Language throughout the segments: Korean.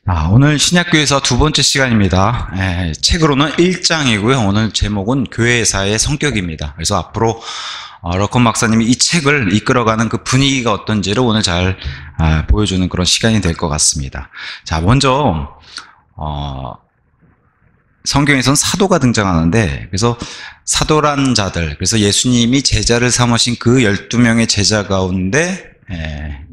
오늘 신약교회에서 두 번째 시간입니다. 책으로는 1장이고요. 오늘 제목은 교회사의 성격입니다. 그래서 앞으로 러컨 박사님이 이 책을 이끌어가는 그 분위기가 어떤지를 오늘 잘 보여주는 그런 시간이 될 것 같습니다. 자, 먼저 성경에서는 사도가 등장하는데, 그래서 사도란 자들, 그래서 예수님이 제자를 삼으신 그 12명의 제자 가운데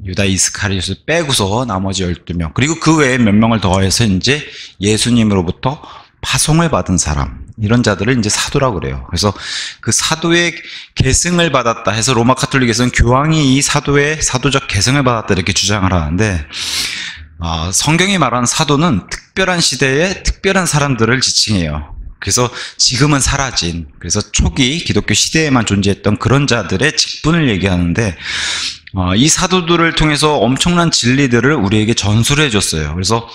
유다 이스카리ot을 빼고서 나머지 12명, 그리고 그 외에 몇 명을 더해서 이제 예수님으로부터 파송을 받은 사람, 이런 자들을 이제 사도라고 그래요. 그래서 그 사도의 계승을 받았다 해서 로마 카톨릭에서는 교황이 이 사도의 사도적 계승을 받았다 이렇게 주장을 하는데, 성경이 말하는 사도는 특별한 시대에 특별한 사람들을 지칭해요. 그래서 지금은 사라진, 그래서 초기 기독교 시대에만 존재했던 그런 자들의 직분을 얘기하는데, 이 사도들을 통해서 엄청난 진리들을 우리에게 전수를 해줬어요. 그래서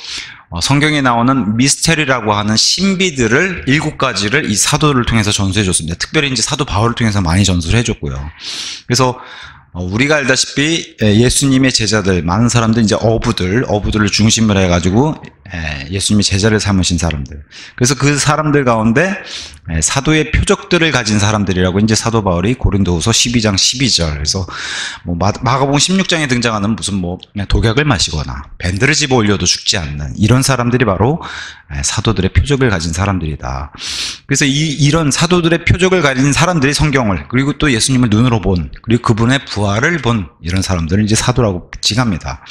성경에 나오는 미스테리라고 하는 신비들을 7가지를 이 사도를 통해서 전수해줬습니다. 특별히 이제 사도 바울을 통해서 많이 전수를 해줬고요. 그래서 우리가 알다시피 예수님의 제자들, 많은 사람들, 이제 어부들을 중심으로 해가지고 예수님의 제자를 삼으신 사람들, 그래서 그 사람들 가운데 사도의 표적들을 가진 사람들이라고 이제 사도 바울이 고린도후서 12장 12절, 그래서 마가복음 16장에 등장하는 무슨 독약을 마시거나 밴드를 집어 올려도 죽지 않는 이런 사람들이 바로 사도들의 표적을 가진 사람들이다. 그래서 이런 사도들의 표적을 가진 사람들이 성경을, 그리고 또 예수님을 눈으로 본, 그리고 그분의 부활을 본 이런 사람들을 이제 사도라고 칭합니다.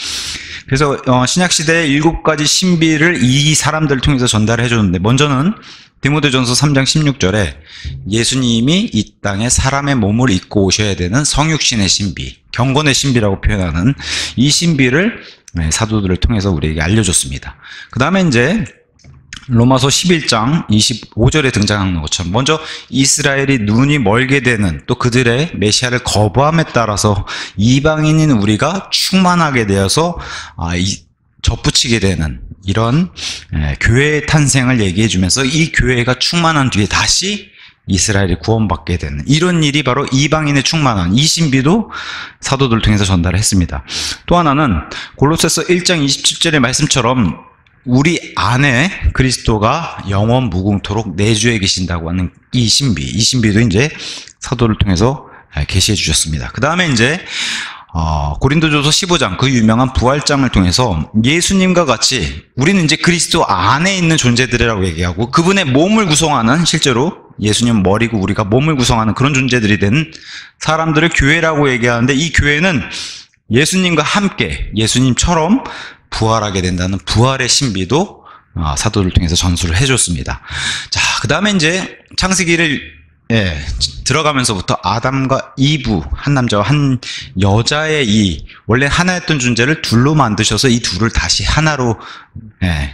그래서 신약시대의 7가지 신비를 이 사람들을 통해서 전달해 줬는데, 먼저는 디모데전서 3장 16절에 예수님이 이 땅에 사람의 몸을 입고 오셔야 되는 성육신의 신비, 경건의 신비라고 표현하는 이 신비를 사도들을 통해서 우리에게 알려줬습니다. 그 다음에 이제 로마서 11장 25절에 등장하는 것처럼, 먼저 이스라엘이 눈이 멀게 되는, 또 그들의 메시아를 거부함에 따라서 이방인인 우리가 충만하게 되어서 접붙이게 되는 이런 교회의 탄생을 얘기해 주면서, 이 교회가 충만한 뒤에 다시 이스라엘이 구원받게 되는 이런 일이 바로 이방인의 충만한 이 신비도 사도들을 통해서 전달했습니다. 또 하나는 골로새서 1장 27절의 말씀처럼 우리 안에 그리스도가 영원 무궁토록 내주에 계신다고 하는 이 신비도 이제 사도를 통해서 계시해 주셨습니다. 그 다음에 이제 고린도전서 15장, 그 유명한 부활장을 통해서 예수님과 같이 우리는 이제 그리스도 안에 있는 존재들이라고 얘기하고, 그분의 몸을 구성하는, 실제로 예수님 머리고 우리가 몸을 구성하는 그런 존재들이 된 사람들을 교회라고 얘기하는데, 이 교회는 예수님과 함께 예수님처럼 부활하게 된다는 부활의 신비도 사도를 통해서 전수를 해줬습니다. 자, 그 다음에 이제 창세기를 들어가면서부터 아담과 이브, 한 남자와 한 여자의 원래 하나였던 존재를 둘로 만드셔서 이 둘을 다시 하나로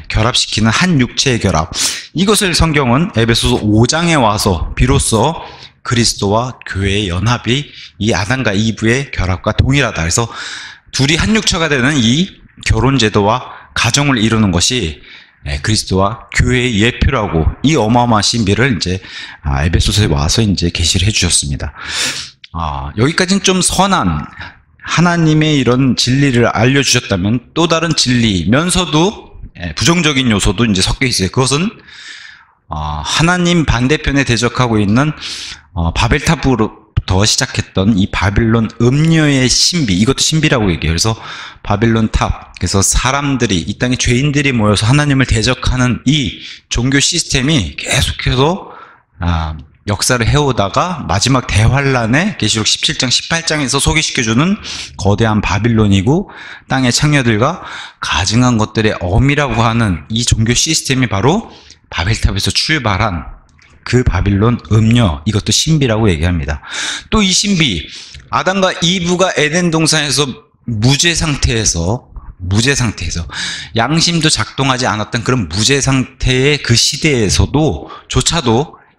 결합시키는 한 육체의 결합, 이것을 성경은 에베소서 5장에 와서 비로소 그리스도와 교회의 연합이 이 아담과 이브의 결합과 동일하다, 그래서 둘이 한 육체가 되는 이 결혼 제도와 가정을 이루는 것이 그리스도와 교회의 예표라고, 이 어마어마한 신비를 이제 에베소서에 와서 이제 계시를 해주셨습니다. 여기까지는 좀 선한 하나님의 이런 진리를 알려주셨다면, 또 다른 진리면서도 부정적인 요소도 이제 섞여 있어요. 그것은 하나님 반대편에 대적하고 있는 바벨탑으로부터 시작했던 이 바빌론 음녀의 신비, 이것도 신비라고 얘기해요. 그래서 바빌론 탑, 그래서 사람들이, 이 땅에 죄인들이 모여서 하나님을 대적하는 이 종교 시스템이 계속해서 역사를 해오다가 마지막 대환란에 계시록 17장 18장에서 소개시켜주는 거대한 바빌론이고, 땅의 창녀들과 가증한 것들의 엄이라고 하는 이 종교 시스템이 바로 바벨탑에서 출발한 그 바빌론 음녀, 이것도 신비라고 얘기합니다. 또 이 신비, 아담과 이브가 에덴 동산에서 무죄 상태에서 양심도 작동하지 않았던 그런 무죄 상태의 그 시대에서도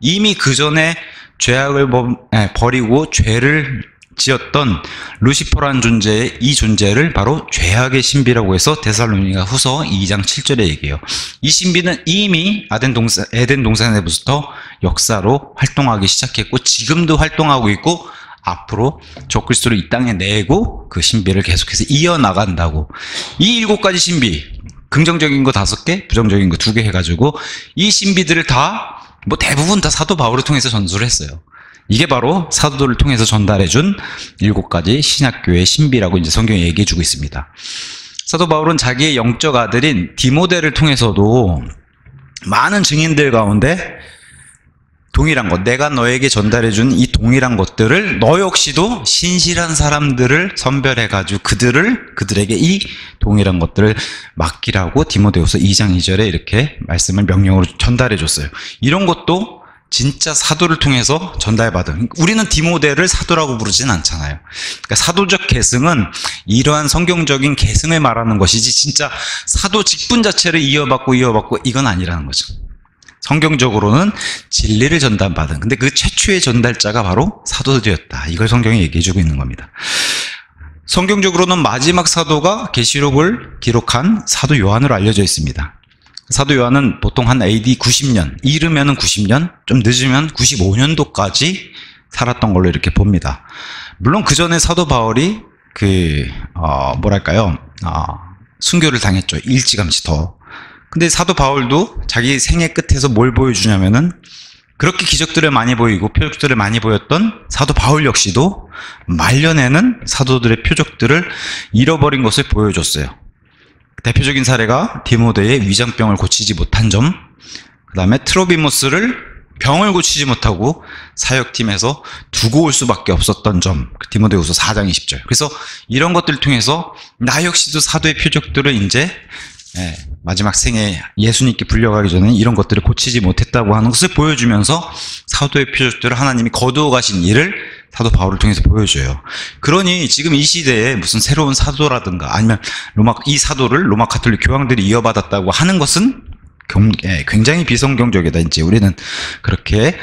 이미 그 전에 죄악을 버리고 죄를 지었던 루시퍼라는 존재의 이 존재를 바로 죄악의 신비라고 해서 데살로니가 후서 2장 7절에 얘기해요. 이 신비는 이미 에덴 동산에부터 역사로 활동하기 시작했고, 지금도 활동하고 있고, 앞으로 적그리스도를 이 땅에 내고 그 신비를 계속해서 이어나간다고. 이 7가지 신비, 긍정적인 거 5개, 부정적인 거 2개 해가지고 이 신비들을 다 뭐 대부분 다 사도 바울을 통해서 전수를 했어요. 이게 바로 사도들을 통해서 전달해준 7가지 신약교회의 신비라고 이제 성경이 얘기해주고 있습니다. 사도 바울은 자기의 영적 아들인 디모데를 통해서도 많은 증인들 가운데 동일한 것, 내가 너에게 전달해준 이 동일한 것들을 너 역시도 신실한 사람들을 선별해가지고 그들에게 이 동일한 것들을 맡기라고 디모데후서 2장 2절에 이렇게 말씀을 명령으로 전달해줬어요. 이런 것도 진짜 사도를 통해서 전달받은, 우리는 디모데를 사도라고 부르진 않잖아요. 그러니까 사도적 계승은 이러한 성경적인 계승을 말하는 것이지 진짜 사도 직분 자체를 이어받고 이건 아니라는 거죠. 성경적으로는 진리를 전달받은, 근데 그 최초의 전달자가 바로 사도들이었다. 이걸 성경이 얘기해주고 있는 겁니다. 성경적으로는 마지막 사도가 계시록을 기록한 사도 요한으로 알려져 있습니다. 사도 요한은 보통 한 AD 90년, 이르면은 90년, 좀 늦으면 95년도까지 살았던 걸로 이렇게 봅니다. 물론 그 전에 사도 바울이 순교를 당했죠. 일찌감치 더. 근데 사도 바울도 자기 생애 끝에서 뭘 보여주냐면은 그렇게 기적들을 많이 보이고 표적들을 많이 보였던 사도 바울 역시도 말년에는 사도들의 표적들을 잃어버린 것을 보여줬어요. 대표적인 사례가 디모데의 위장병을 고치지 못한 점, 그 다음에 트로비모스를 병을 고치지 못하고 사역팀에서 두고 올 수밖에 없었던 점, 디모데후서 4장 20절. 그래서 이런 것들을 통해서 나 역시도 사도의 표적들을 이제 마지막 생에 예수님께 불려가기 전에 이런 것들을 고치지 못했다고 하는 것을 보여주면서 사도의 표적들을 하나님이 거두어 가신 일을 사도 바울을 통해서 보여줘요. 그러니 지금 이 시대에 무슨 새로운 사도라든가 아니면 이 사도를 로마 가톨릭 교황들이 이어받았다고 하는 것은 굉장히 비성경적이다. 이제 우리는 그렇게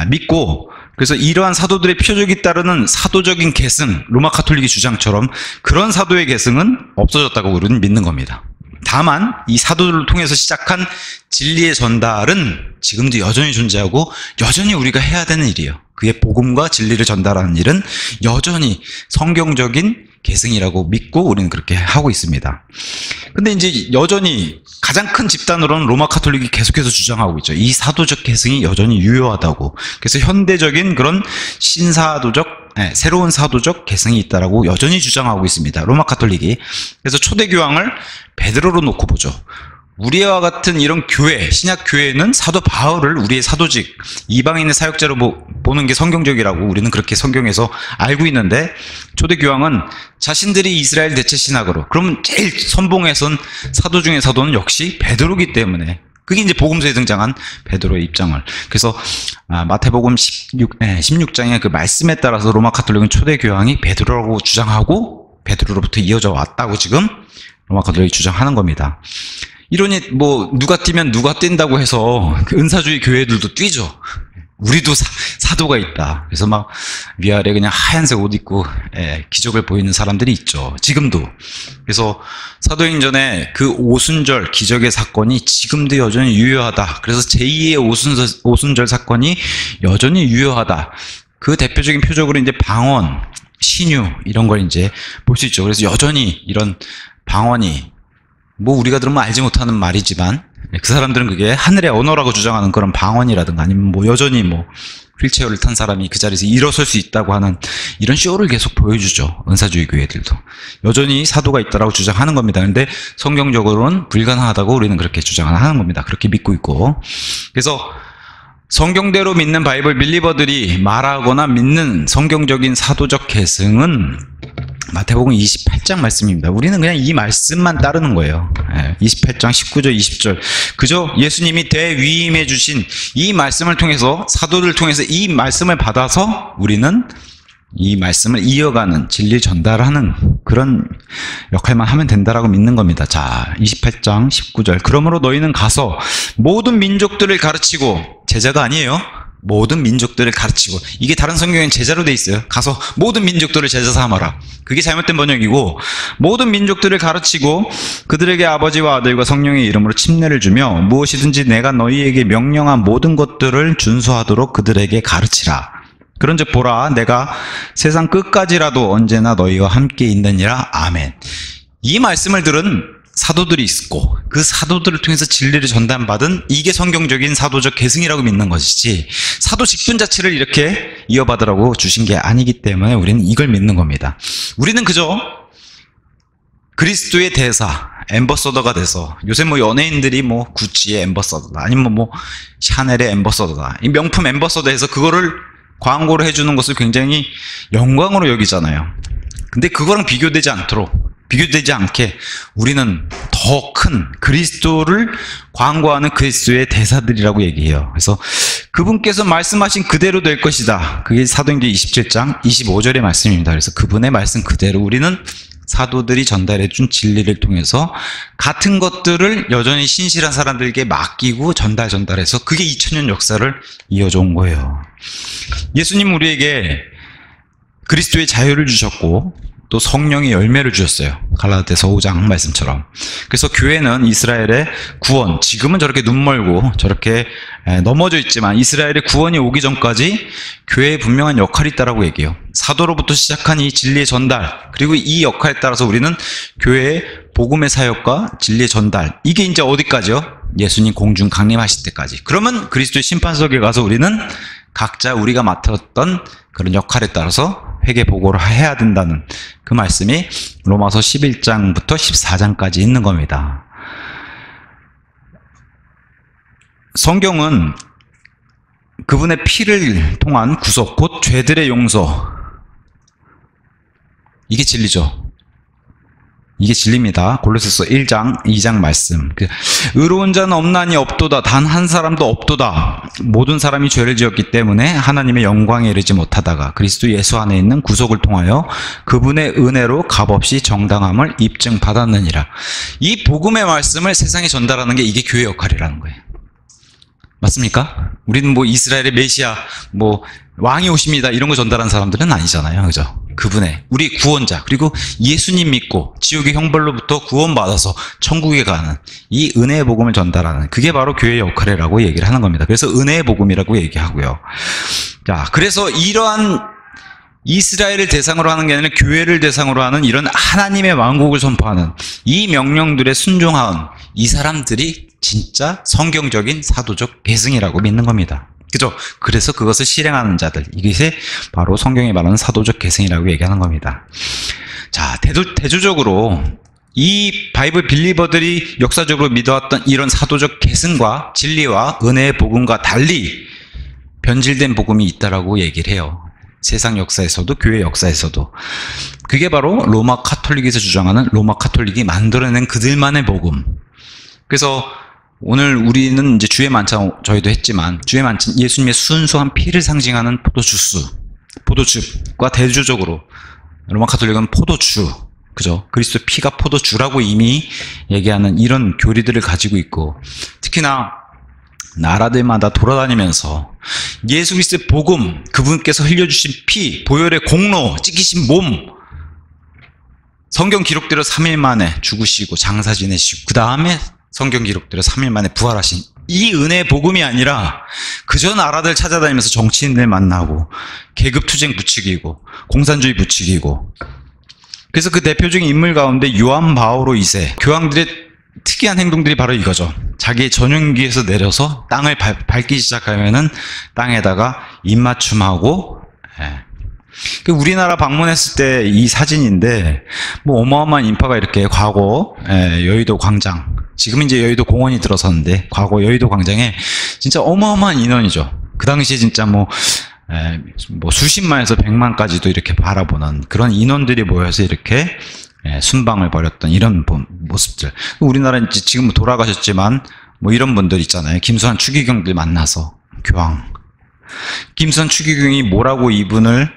믿고, 그래서 이러한 사도들의 표적이 따르는 사도적인 계승, 로마 가톨릭의 주장처럼 그런 사도의 계승은 없어졌다고 우리는 믿는 겁니다. 다만 이 사도들을 통해서 시작한 진리의 전달은 지금도 여전히 존재하고 여전히 우리가 해야 되는 일이에요. 그의 복음과 진리를 전달하는 일은 여전히 성경적인 계승이라고 믿고 우리는 그렇게 하고 있습니다. 근데 이제 여전히 가장 큰 집단으로는 로마 가톨릭이 계속해서 주장하고 있죠. 이 사도적 계승이 여전히 유효하다고. 그래서 현대적인 그런 신사도적, 새로운 사도적 계승이 있다라고 여전히 주장하고 있습니다. 로마 가톨릭이. 그래서 초대 교황을 베드로로 놓고 보죠. 우리와 같은 이런 교회, 신약 교회는 사도 바울을 우리의 사도직, 이방인의 사역자로 보는 게 성경적이라고 우리는 그렇게 성경에서 알고 있는데, 초대 교황은 자신들이 이스라엘 대체 신학으로, 그러면 제일 선봉에 선 사도 중에 사도는 역시 베드로기 때문에, 그게 이제 복음서에 등장한 베드로의 입장을. 그래서 마태복음 16장의 그 말씀에 따라서 로마 가톨릭은 초대 교황이 베드로라고 주장하고 베드로로부터 이어져 왔다고 지금 로마 가톨릭이 주장하는 겁니다. 이러니 누가 뛰면 누가 뛴다고 해서 그 은사주의 교회들도 뛰죠. 우리도 사도가 있다. 그래서 막 위아래 그냥 하얀색 옷 입고 기적을 보이는 사람들이 있죠. 지금도. 그래서 사도행전에 그 오순절 기적의 사건이 지금도 여전히 유효하다. 그래서 제2의 오순절 사건이 여전히 유효하다. 그 대표적인 표적으로 이제 방언, 신유 이런 걸 이제 볼 수 있죠. 그래서 여전히 이런 방언이 우리가 들으면 알지 못하는 말이지만 그 사람들은 그게 하늘의 언어라고 주장하는 그런 방언이라든가 아니면 여전히 휠체어를 탄 사람이 그 자리에서 일어설 수 있다고 하는 이런 쇼를 계속 보여주죠. 은사주의 교회들도. 여전히 사도가 있다라고 주장하는 겁니다. 근데 성경적으로는 불가능하다고 우리는 그렇게 주장하는 겁니다. 그렇게 믿고 있고. 그래서 성경대로 믿는 바이블 빌리버들이 말하거나 믿는 성경적인 사도적 계승은 마태복음 28장 말씀입니다. 우리는 그냥 이 말씀만 따르는 거예요. 28장 19절 20절. 그저 예수님이 대위임해 주신 이 말씀을 통해서, 사도들을 통해서 이 말씀을 받아서 우리는 이 말씀을 이어가는, 진리 전달하는 그런 역할만 하면 된다라고 믿는 겁니다. 자, 28장 19절. 그러므로 너희는 가서 모든 민족들을 가르치고, 제자가 아니에요. 모든 민족들을 가르치고. 이게 다른 성경엔 제자로 돼 있어요. 가서 모든 민족들을 제자 삼아라. 그게 잘못된 번역이고, 모든 민족들을 가르치고 그들에게 아버지와 아들과 성령의 이름으로 침례를 주며 무엇이든지 내가 너희에게 명령한 모든 것들을 준수하도록 그들에게 가르치라. 그런즉 보라, 내가 세상 끝까지라도 언제나 너희와 함께 있느니라. 아멘. 이 말씀을 들은 사도들이 있고 그 사도들을 통해서 진리를 전달받은 이게 성경적인 사도적 계승이라고 믿는 것이지 사도 직분 자체를 이렇게 이어받으라고 주신 게 아니기 때문에 우리는 이걸 믿는 겁니다. 우리는 그저 그리스도의 대사, 앰버서더가 돼서 요새 뭐 연예인들이 뭐 구찌의 앰버서더다 아니면 뭐 샤넬의 앰버서더다 이 명품 앰버서더에서 그거를 광고를 해주는 것을 굉장히 영광으로 여기잖아요. 근데 그거랑 비교되지 않게 우리는 더 큰 그리스도를 광고하는 그리스도의 대사들이라고 얘기해요. 그래서 그분께서 말씀하신 그대로 될 것이다. 그게 사도행전 27장 25절의 말씀입니다. 그래서 그분의 말씀 그대로 우리는 사도들이 전달해준 진리를 통해서 같은 것들을 여전히 신실한 사람들에게 맡기고 전달해서 그게 2000년 역사를 이어져 온 거예요. 예수님 우리에게 그리스도의 자유를 주셨고 또 성령의 열매를 주셨어요. 갈라디아서 5장 말씀처럼. 그래서 교회는 이스라엘의 구원, 지금은 저렇게 눈멀고 저렇게 넘어져 있지만 이스라엘의 구원이 오기 전까지 교회에 분명한 역할이 있다라고 얘기해요. 사도로부터 시작한 이 진리의 전달, 그리고 이 역할에 따라서 우리는 교회의 복음의 사역과 진리의 전달, 이게 이제 어디까지요? 예수님 공중 강림하실 때까지. 그러면 그리스도의 심판석에 가서 우리는 각자 우리가 맡았던 그런 역할에 따라서 회개 보고를 해야 된다는 그 말씀이 로마서 11장부터 14장까지 있는 겁니다. 성경은 그분의 피를 통한 구속, 곧 죄들의 용서, 이게 진리죠. 이게 진리입니다. 골로새서 1장 2장 말씀. 의로운 자는 없나니 없도다. 단 한 사람도 없도다. 모든 사람이 죄를 지었기 때문에 하나님의 영광에 이르지 못하다가 그리스도 예수 안에 있는 구속을 통하여 그분의 은혜로 값없이 정당함을 입증받았느니라. 이 복음의 말씀을 세상에 전달하는 게 이게 교회 역할이라는 거예요. 맞습니까? 우리는 뭐 이스라엘의 메시아, 뭐 왕이 오십니다 이런 거 전달하는 사람들은 아니잖아요. 그죠? 그분의 우리 구원자, 그리고 예수님 믿고 지옥의 형벌로부터 구원받아서 천국에 가는 이 은혜의 복음을 전달하는, 그게 바로 교회의 역할이라고 얘기를 하는 겁니다. 그래서 은혜의 복음이라고 얘기하고요. 자, 그래서 이러한 이스라엘을 대상으로 하는 게 아니라 교회를 대상으로 하는 이런 하나님의 왕국을 선포하는 이 명령들에 순종한 이 사람들이 진짜 성경적인 사도적 계승이라고 믿는 겁니다. 그죠? 그래서 그것을 실행하는 자들, 이것이 바로 성경이 말하는 사도적 계승이라고 얘기하는 겁니다. 자, 대조적으로 이 바이블 빌리버들이 역사적으로 믿어왔던 이런 사도적 계승과 진리와 은혜의 복음과 달리 변질된 복음이 있다라고 얘기를 해요. 세상 역사에서도 교회 역사에서도. 그게 바로 로마 카톨릭에서 주장하는 로마 카톨릭이 만들어낸 그들만의 복음. 그래서 오늘 우리는 이제 주의 만찬 저희도 했지만 주의 만찬 예수님의 순수한 피를 상징하는 포도즙과 대조적으로 로마 카톨릭은 포도주, 그죠? 그리스도 피가 포도주라고 이미 얘기하는 이런 교리들을 가지고 있고, 특히나 나라들마다 돌아다니면서 예수 그리스도의 복음, 그분께서 흘려주신 피, 보혈의 공로, 찢기신 몸, 성경 기록대로 3일 만에 죽으시고 장사 지내시고 그 다음에 성경 기록대로 3일 만에 부활하신 이 은혜의 복음이 아니라 그저 나라들 찾아다니면서 정치인들 만나고 계급투쟁 부추기고 공산주의 부추기고, 그래서 그 대표적인 인물 가운데 요한 바오로 2세, 교황들의 특이한 행동들이 바로 이거죠. 자기 전용기에서 내려서 땅을 밟기 시작하면은 땅에다가 입맞춤하고, 우리나라 방문했을 때 이 사진인데, 뭐 어마어마한 인파가 이렇게 과거 여의도 광장, 지금 이제 여의도 공원이 들어섰는데 과거 여의도 광장에 진짜 어마어마한 인원이죠. 그 당시에 진짜 뭐 수십만에서 100만까지도 이렇게 바라보는 그런 인원들이 모여서 이렇게 순방을 벌였던 이런 모습들. 우리나라 이제 지금 돌아가셨지만 뭐 이런 분들 있잖아요. 김수환 추기경들 만나서 교황. 김수환 추기경이 뭐라고 이분을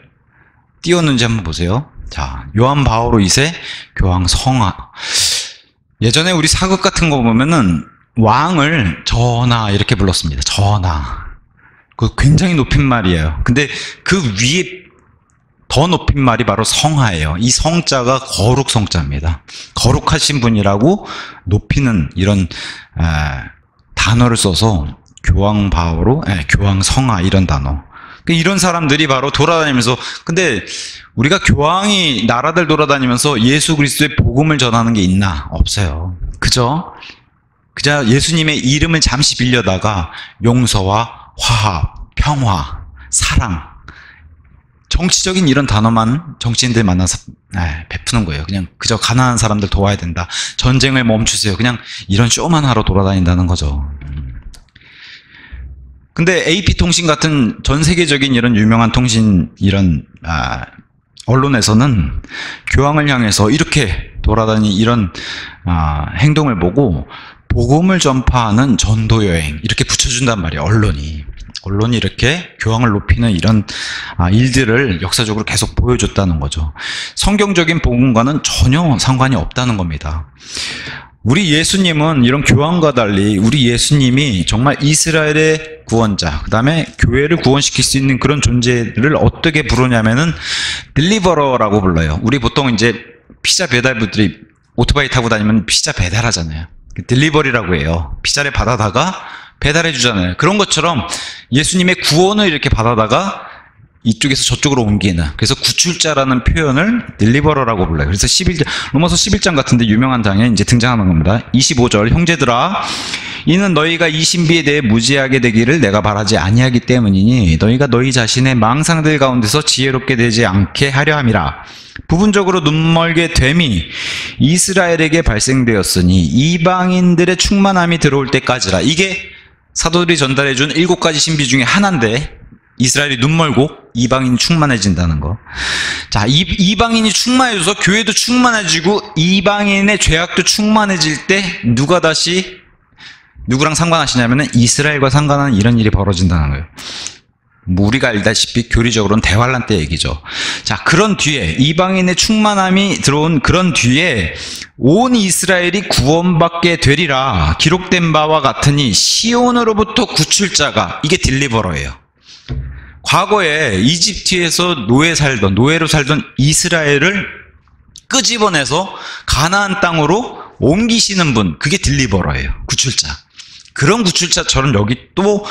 띄웠는지 한번 보세요. 자, 요한 바오로 2세 교황 성하. 예전에 우리 사극 같은 거 보면은 왕을 전하 이렇게 불렀습니다. 전하. 그 굉장히 높임말이에요. 근데 그 위에 더 높임말이 바로 성하예요. 이 성자가 거룩 성자입니다. 거룩하신 분이라고 높이는 이런 단어를 써서 교황 바오로, 교황 성하 이런 단어. 이런 사람들이 바로 돌아다니면서, 근데 우리가 교황이 나라들 돌아다니면서 예수 그리스도의 복음을 전하는 게 있나? 없어요. 그저 예수님의 이름을 잠시 빌려다가 용서와 화합, 평화, 사랑, 정치적인 이런 단어만 정치인들 만나서 베푸는 거예요. 그냥 그저 가난한 사람들 도와야 된다. 전쟁을 멈추세요. 그냥 이런 쇼만 하러 돌아다닌다는 거죠. 근데 AP통신 같은 전 세계적인 이런 유명한 통신 이런 언론에서는 교황을 향해서 이렇게 돌아다니는 이런 행동을 보고 복음을 전파하는 전도 여행 이렇게 붙여준단 말이에요. 언론이 이렇게 교황을 높이는 이런 일들을 역사적으로 계속 보여줬다는 거죠. 성경적인 복음과는 전혀 상관이 없다는 겁니다. 우리 예수님은 이런 교황과 달리 우리 예수님이 정말 이스라엘의 구원자, 그 다음에 교회를 구원시킬 수 있는 그런 존재를 어떻게 부르냐면은 딜리버러라고 불러요. 우리 보통 이제 피자 배달부들이 오토바이 타고 다니면 피자 배달하잖아요. 딜리버리라고 해요. 피자를 받아다가 배달해 주잖아요. 그런 것처럼 예수님의 구원을 이렇게 받아다가 이쪽에서 저쪽으로 옮기는, 그래서 구출자라는 표현을 딜리버러라고 불러요. 그래서 로마서 11장 같은데 유명한 장에 이제 등장하는 겁니다. 25절, 형제들아 이는 너희가 이 신비에 대해 무지하게 되기를 내가 바라지 아니하기 때문이니 너희가 너희 자신의 망상들 가운데서 지혜롭게 되지 않게 하려 함이라. 부분적으로 눈멀게 됨이 이스라엘에게 발생되었으니 이방인들의 충만함이 들어올 때까지라. 이게 사도들이 전달해준 7가지 신비 중에 하나인데, 이스라엘이 눈멀고 이방인이 충만해진다는 거. 자, 이방인이 충만해져서 교회도 충만해지고 이방인의 죄악도 충만해질 때 누가 다시 누구랑 상관하시냐면은 이스라엘과 상관하는 이런 일이 벌어진다는 거예요. 뭐 우리가 알다시피 교리적으로는 대환란 때 얘기죠. 자, 그런 뒤에 이방인의 충만함이 들어온 그런 뒤에 온 이스라엘이 구원받게 되리라 기록된 바와 같으니 시온으로부터 구출자가, 이게 딜리버러예요. 과거에 이집트에서 노예로 살던 이스라엘을 끄집어내서 가나안 땅으로 옮기시는 분, 그게 딜리버러예요. 구출자. 그런 구출자처럼 여기 또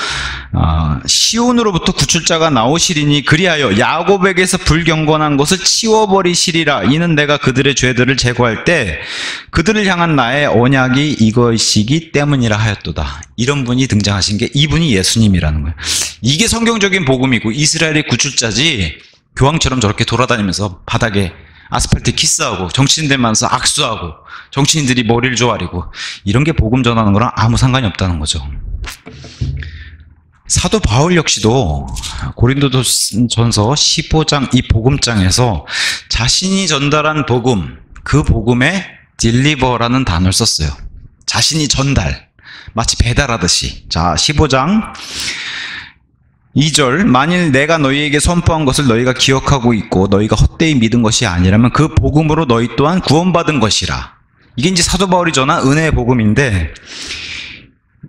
시온으로부터 구출자가 나오시리니 그리하여 야곱에게서 불경건한 것을 치워버리시리라. 이는 내가 그들의 죄들을 제거할 때 그들을 향한 나의 언약이 이것이기 때문이라 하였도다. 이런 분이 등장하신 게 이분이 예수님이라는 거예요. 이게 성경적인 복음이고 이스라엘의 구출자지, 교황처럼 저렇게 돌아다니면서 바닥에 아스팔트 키스하고 정치인들 만나서 악수하고 정치인들이 머리를 조아리고 이런 게 복음 전하는 거랑 아무 상관이 없다는 거죠. 사도 바울 역시도 고린도전서 15장 이 복음장에서 자신이 전달한 복음, 그 복음에 딜리버라는 단어를 썼어요. 자신이 전달, 마치 배달하듯이. 자, 15장 2절, 만일 내가 너희에게 선포한 것을 너희가 기억하고 있고 너희가 헛되이 믿은 것이 아니라면 그 복음으로 너희 또한 구원받은 것이라. 이게 이제 사도 바울이 전한 은혜의 복음인데,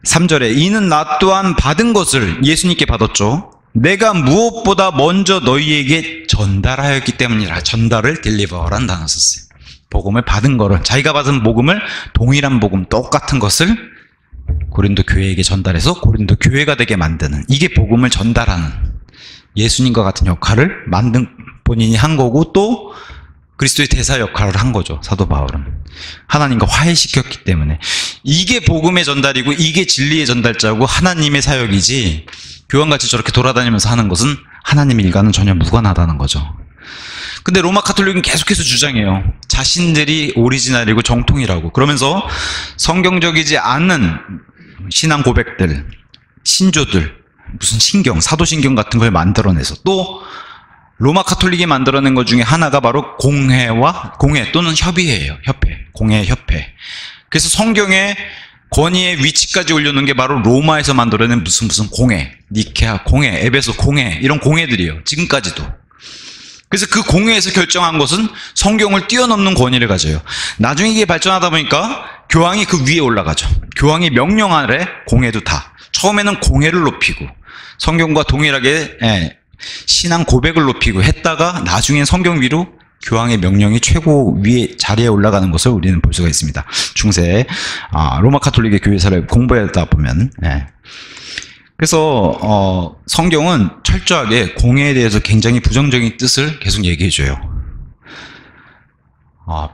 3절에 이는 나 또한 받은 것을, 예수님께 받았죠. 내가 무엇보다 먼저 너희에게 전달하였기 때문이라. 전달을 딜리버라는 단어 썼어요. 복음을 받은 거를, 자기가 받은 복음을, 동일한 복음, 똑같은 것을 고린도 교회에게 전달해서 고린도 교회가 되게 만드는, 이게 복음을 전달하는, 예수님과 같은 역할을 본인이 한 거고, 또 그리스도의 대사 역할을 한 거죠. 사도 바울은 하나님과 화해시켰기 때문에. 이게 복음의 전달이고 이게 진리의 전달자고 하나님의 사역이지, 교황같이 저렇게 돌아다니면서 하는 것은 하나님의 일과는 전혀 무관하다는 거죠. 근데 로마 가톨릭은 계속해서 주장해요. 자신들이 오리지널이고 정통이라고. 그러면서 성경적이지 않은 신앙 고백들, 신조들, 무슨 신경, 사도신경 같은 걸 만들어내서, 또 로마 가톨릭이 만들어낸 것 중에 하나가 바로 공회 또는 협의회예요. 공회, 협회. 그래서 성경의 권위의 위치까지 올려놓은 게 바로 로마에서 만들어낸 무슨 공회, 니케아 공회, 에베소 공회, 이런 공회들이에요. 지금까지도. 그래서 그 공회에서 결정한 것은 성경을 뛰어넘는 권위를 가져요. 나중에 이게 발전하다 보니까 교황이 그 위에 올라가죠. 교황이 명령 아래 공회도 다. 처음에는 공회를 높이고 성경과 동일하게 신앙 고백을 높이고 했다가 나중엔 성경 위로 교황의 명령이 최고 위에 자리에 올라가는 것을 우리는 볼 수가 있습니다. 중세 로마 가톨릭의 교회사를 공부하다 보면. 그래서 성경은 철저하게 공회에 대해서 굉장히 부정적인 뜻을 계속 얘기해줘요.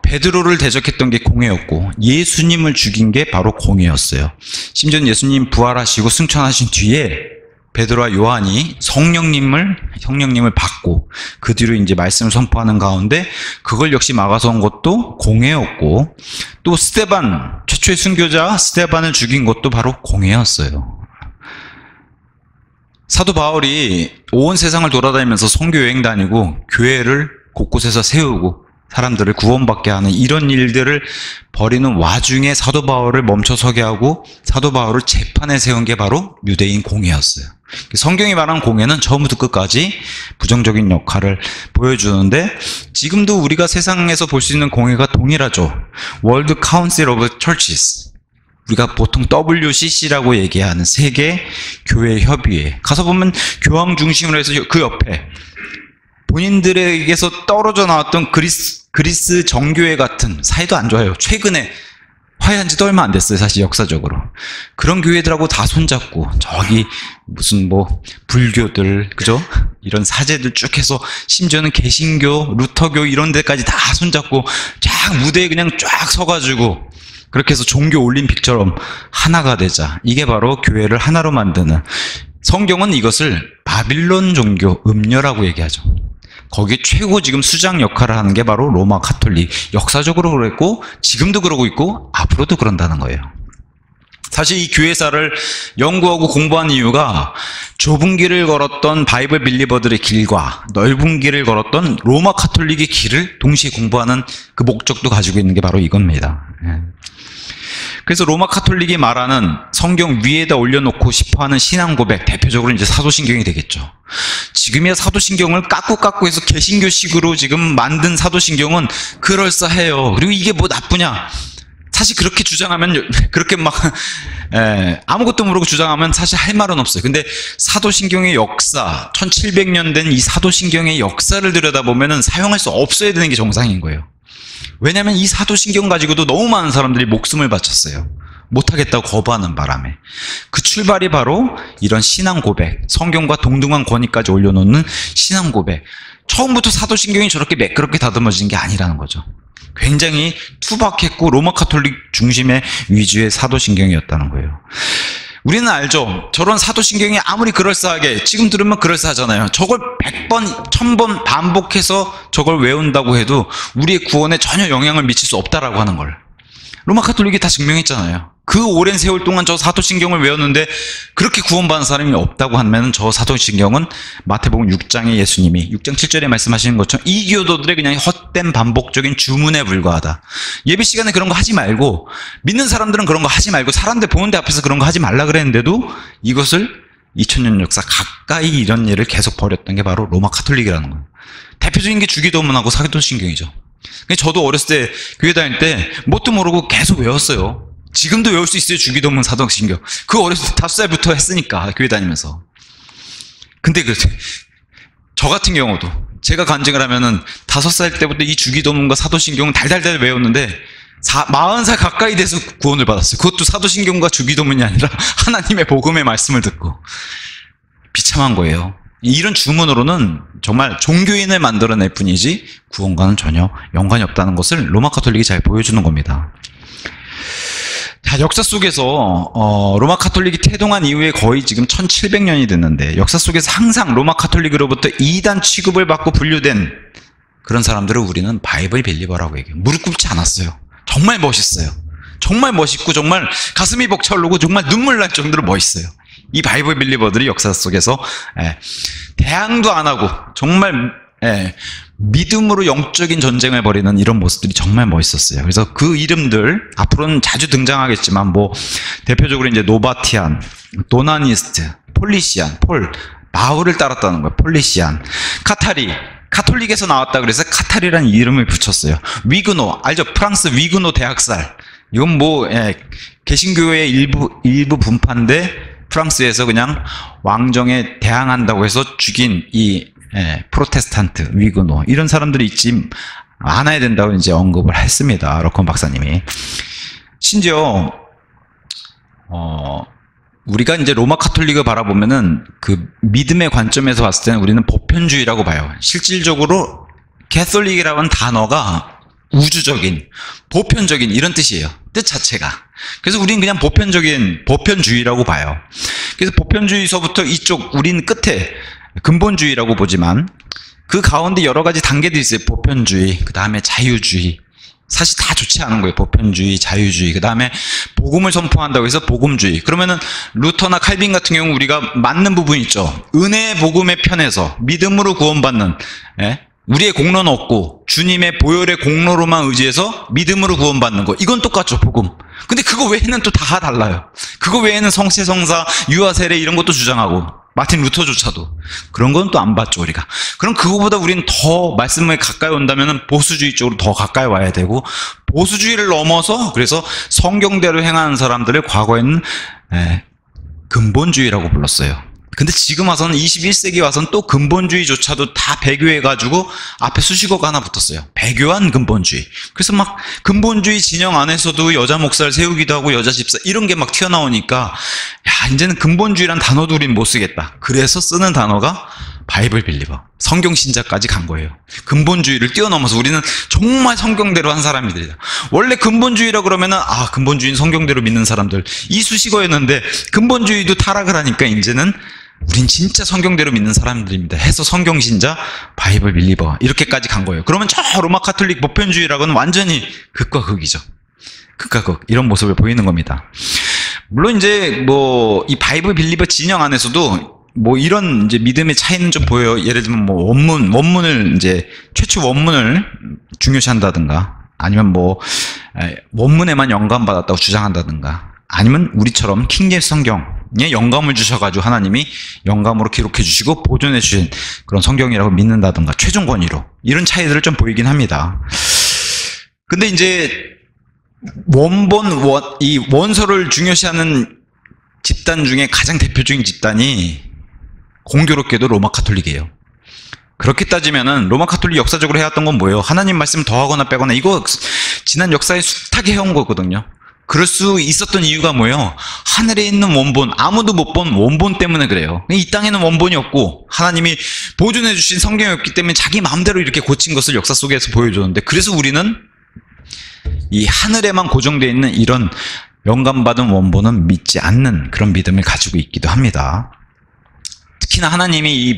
베드로를 대적했던 게 공회였고 예수님을 죽인 게 바로 공회였어요. 심지어 예수님 부활하시고 승천하신 뒤에 베드로와 요한이 성령님을 받고 그 뒤로 이제 말씀을 선포하는 가운데 그걸 역시 막아서온 것도 공회였고, 또 스데반, 최초의 순교자 스데반을 죽인 것도 바로 공회였어요. 사도 바울이 온 세상을 돌아다니면서 선교 여행 다니고 교회를 곳곳에서 세우고 사람들을 구원받게 하는 이런 일들을 벌이는 와중에 사도 바울을 멈춰서게 하고 사도 바울을 재판에 세운 게 바로 유대인 공회였어요. 성경이 말하는 공회는 처음부터 끝까지 부정적인 역할을 보여주는데, 지금도 우리가 세상에서 볼 수 있는 공회가 동일하죠. World Council of Churches, 우리가 보통 WCC라고 얘기하는 세계 교회 협의회 가서 보면 교황 중심으로 해서 그 옆에 본인들에게서 떨어져 나왔던 그리스 정교회 같은, 사이도 안 좋아요. 최근에 화해한 지도 얼마 안 됐어요, 사실 역사적으로. 그런 교회들하고 다 손잡고, 저기 무슨 불교들, 그죠? 이런 사제들 쭉 해서, 심지어는 개신교, 루터교 이런 데까지 다 손잡고 쫙 무대에 그냥 쫙 서가지고, 그렇게 해서 종교 올림픽처럼 하나가 되자. 이게 바로 교회를 하나로 만드는, 성경은 이것을 바빌론 종교, 음녀라고 얘기하죠. 거기 최고 지금 수장 역할을 하는 게 바로 로마 가톨릭. 역사적으로 그랬고 지금도 그러고 있고 앞으로도 그런다는 거예요. 사실 이 교회사를 연구하고 공부한 이유가 좁은 길을 걸었던 바이블 빌리버들의 길과 넓은 길을 걸었던 로마 가톨릭의 길을 동시에 공부하는 그 목적도 가지고 있는 게 바로 이겁니다. 그래서 로마 가톨릭이 말하는 성경 위에다 올려놓고 싶어하는 신앙 고백, 대표적으로 이제 사도신경이 되겠죠. 지금이야 사도신경을 깎고 해서 개신교식으로 지금 만든 사도신경은 그럴싸해요. 그리고 이게 뭐 나쁘냐? 사실 그렇게 주장하면, 그렇게 막 아무것도 모르고 주장하면 사실 할 말은 없어요. 근데 사도신경의 역사, 1700년 된 이 사도신경의 역사를 들여다보면은 사용할 수 없어야 되는 게 정상인 거예요. 왜냐하면 이 사도신경 가지고도 너무 많은 사람들이 목숨을 바쳤어요. 못하겠다고 거부하는 바람에. 그 출발이 바로 이런 신앙 고백, 성경과 동등한 권위까지 올려놓는 신앙 고백. 처음부터 사도신경이 저렇게 매끄럽게 다듬어진 게 아니라는 거죠. 굉장히 투박했고 로마 가톨릭 중심의 위주의 사도신경이었다는 거예요. 우리는 알죠. 저런 사도신경이 아무리 그럴싸하게, 지금 들으면 그럴싸하잖아요. 저걸 100번, 1000번 반복해서 저걸 외운다고 해도 우리의 구원에 전혀 영향을 미칠 수 없다라고 하는 걸 로마 가톨릭이 다 증명했잖아요. 그 오랜 세월 동안 저 사도신경을 외웠는데 그렇게 구원받은 사람이 없다고 하면 저 사도신경은 마태복음 6장에 예수님이 6장 7절에 말씀하시는 것처럼 이교도들의 그냥 헛된 반복적인 주문에 불과하다. 예배 시간에 그런 거 하지 말고, 믿는 사람들은 그런 거 하지 말고, 사람들 보는 데 앞에서 그런 거 하지 말라 그랬는데도 이것을 2000년 역사 가까이 이런 일을 계속 벌였던 게 바로 로마 가톨릭이라는 거예요. 대표적인 게 주기도문하고 사도신경이죠. 저도 어렸을 때 교회 다닐 때 뭣도 모르고 계속 외웠어요. 지금도 외울 수 있어요. 주기도문, 사도신경. 그 어렸을 때 5살부터 했으니까 교회 다니면서. 근데 저 같은 경우도 제가 간증을 하면은 5살 때부터 이 주기도문과 사도신경은 달달달 외웠는데 40살 가까이 돼서 구원을 받았어요. 그것도 사도신경과 주기도문이 아니라 하나님의 복음의 말씀을 듣고. 비참한 거예요. 이런 주문으로는 정말 종교인을 만들어낼 뿐이지 구원과는 전혀 연관이 없다는 것을 로마 가톨릭이 잘 보여주는 겁니다. 자, 역사 속에서 로마 가톨릭이 태동한 이후에 거의 지금 1700년이 됐는데, 역사 속에서 항상 로마 가톨릭으로부터 이단 취급을 받고 분류된 그런 사람들을 우리는 바이블 빌리버라고 얘기해요. 무릎 꿇지 않았어요. 정말 멋있어요. 정말 멋있고 정말 가슴이 벅차오르고 정말 눈물 날 정도로 멋있어요. 이 바이블 빌리버들이 역사 속에서 대항도 안 하고 정말 믿음으로 영적인 전쟁을 벌이는 이런 모습들이 정말 멋있었어요. 그래서 그 이름들 앞으로는 자주 등장하겠지만 대표적으로 이제 노바티안, 도나니스트, 폴리시안, 바울을 따랐다는 거예요. 폴리시안, 카톨릭에서 나왔다 그래서 카타리라는 이름을 붙였어요. 위그노, 알죠? 프랑스 위그노 대학살. 이건 개신교의 일부 분파인데 프랑스에서 그냥 왕정에 대항한다고 해서 죽인 이 프로테스탄트, 위그노, 이런 사람들이 있지 않아야 된다고 이제 언급을 했습니다. 러컨 박사님이. 심지어, 우리가 이제 로마 가톨릭을 바라보면은 그 믿음의 관점에서 봤을 때는 우리는 보편주의라고 봐요. 실질적으로 캐톨릭이라는 단어가 우주적인, 보편적인 이런 뜻이에요. 뜻 자체가. 그래서 우리는 그냥 보편주의라고 봐요. 그래서 보편주의서부터 이쪽 우리는 끝에 근본주의라고 보지만 그 가운데 여러 가지 단계들이 있어요. 보편주의, 그 다음에 자유주의. 사실 다 좋지 않은 거예요. 보편주의, 자유주의. 그 다음에 복음을 선포한다고 해서 복음주의. 그러면은 루터나 칼빈 같은 경우 우리가 맞는 부분이 있죠. 은혜의 복음의 편에서 믿음으로 구원받는, 우리의 공로는 없고 주님의 보혈의 공로로만 의지해서 믿음으로 구원받는 거. 이건 똑같죠, 복음. 근데 그거 외에는 또 다 달라요. 그거 외에는 성세, 성사, 유아, 세례 이런 것도 주장하고 마틴 루터조차도. 그런 건 또 안 봤죠, 우리가. 그럼 그거보다 우리는 더 말씀에 가까이 온다면 보수주의 쪽으로 더 가까이 와야 되고, 보수주의를 넘어서 그래서 성경대로 행하는 사람들을 과거에는 근본주의라고 불렀어요. 근데 지금 와서는 21세기 와서는 또 근본주의조차도 다 배교해가지고 앞에 수식어가 하나 붙었어요. 배교한 근본주의. 그래서 막 근본주의 진영 안에서도 여자 목사를 세우기도 하고 여자 집사 이런 게 막 튀어나오니까 야, 이제는 근본주의란 단어도 우린 못 쓰겠다. 그래서 쓰는 단어가 바이블 빌리버, 성경 신자까지 간 거예요. 근본주의를 뛰어넘어서 우리는 정말 성경대로 한 사람들이다. 원래 근본주의라 그러면은 근본주의는 성경대로 믿는 사람들 이 수식어였는데 근본주의도 타락을 하니까 이제는 우린 진짜 성경대로 믿는 사람들입니다 해서 성경 신자, 바이블 빌리버 이렇게까지 간 거예요. 그러면 저 로마 카톨릭 보편주의라고는 완전히 극과 극이죠. 극과 극 이런 모습을 보이는 겁니다. 물론 이제 이 바이블 빌리버 진영 안에서도 이런 이제 믿음의 차이는 좀 보여요. 예를 들면 원문을 이제 최초 원문을 중요시한다든가 아니면 원문에만 영감받았다고 주장한다든가 아니면 우리처럼 킹제임스 성경에 영감을 주셔가지고 하나님이 영감으로 기록해 주시고 보존해 주신 그런 성경이라고 믿는다든가 최종 권위로 이런 차이들을 좀 보이긴 합니다. 근데 이제 이 원서를 중요시하는 집단 중에 가장 대표적인 집단이 공교롭게도 로마 카톨릭이에요. 그렇게 따지면은 로마 카톨릭 역사적으로 해왔던 건 뭐예요? 하나님 말씀 더하거나 빼거나 이거 지난 역사에 숱하게 해온 거거든요. 그럴 수 있었던 이유가 뭐예요? 하늘에 있는 원본, 아무도 못 본 원본 때문에 그래요. 이 땅에는 원본이 없고 하나님이 보존해 주신 성경이 없기 때문에 자기 마음대로 이렇게 고친 것을 역사 속에서 보여줬는데 그래서 우리는 이 하늘에만 고정되어 있는 이런 영감받은 원본은 믿지 않는 그런 믿음을 가지고 있기도 합니다. 특히나 하나님이 이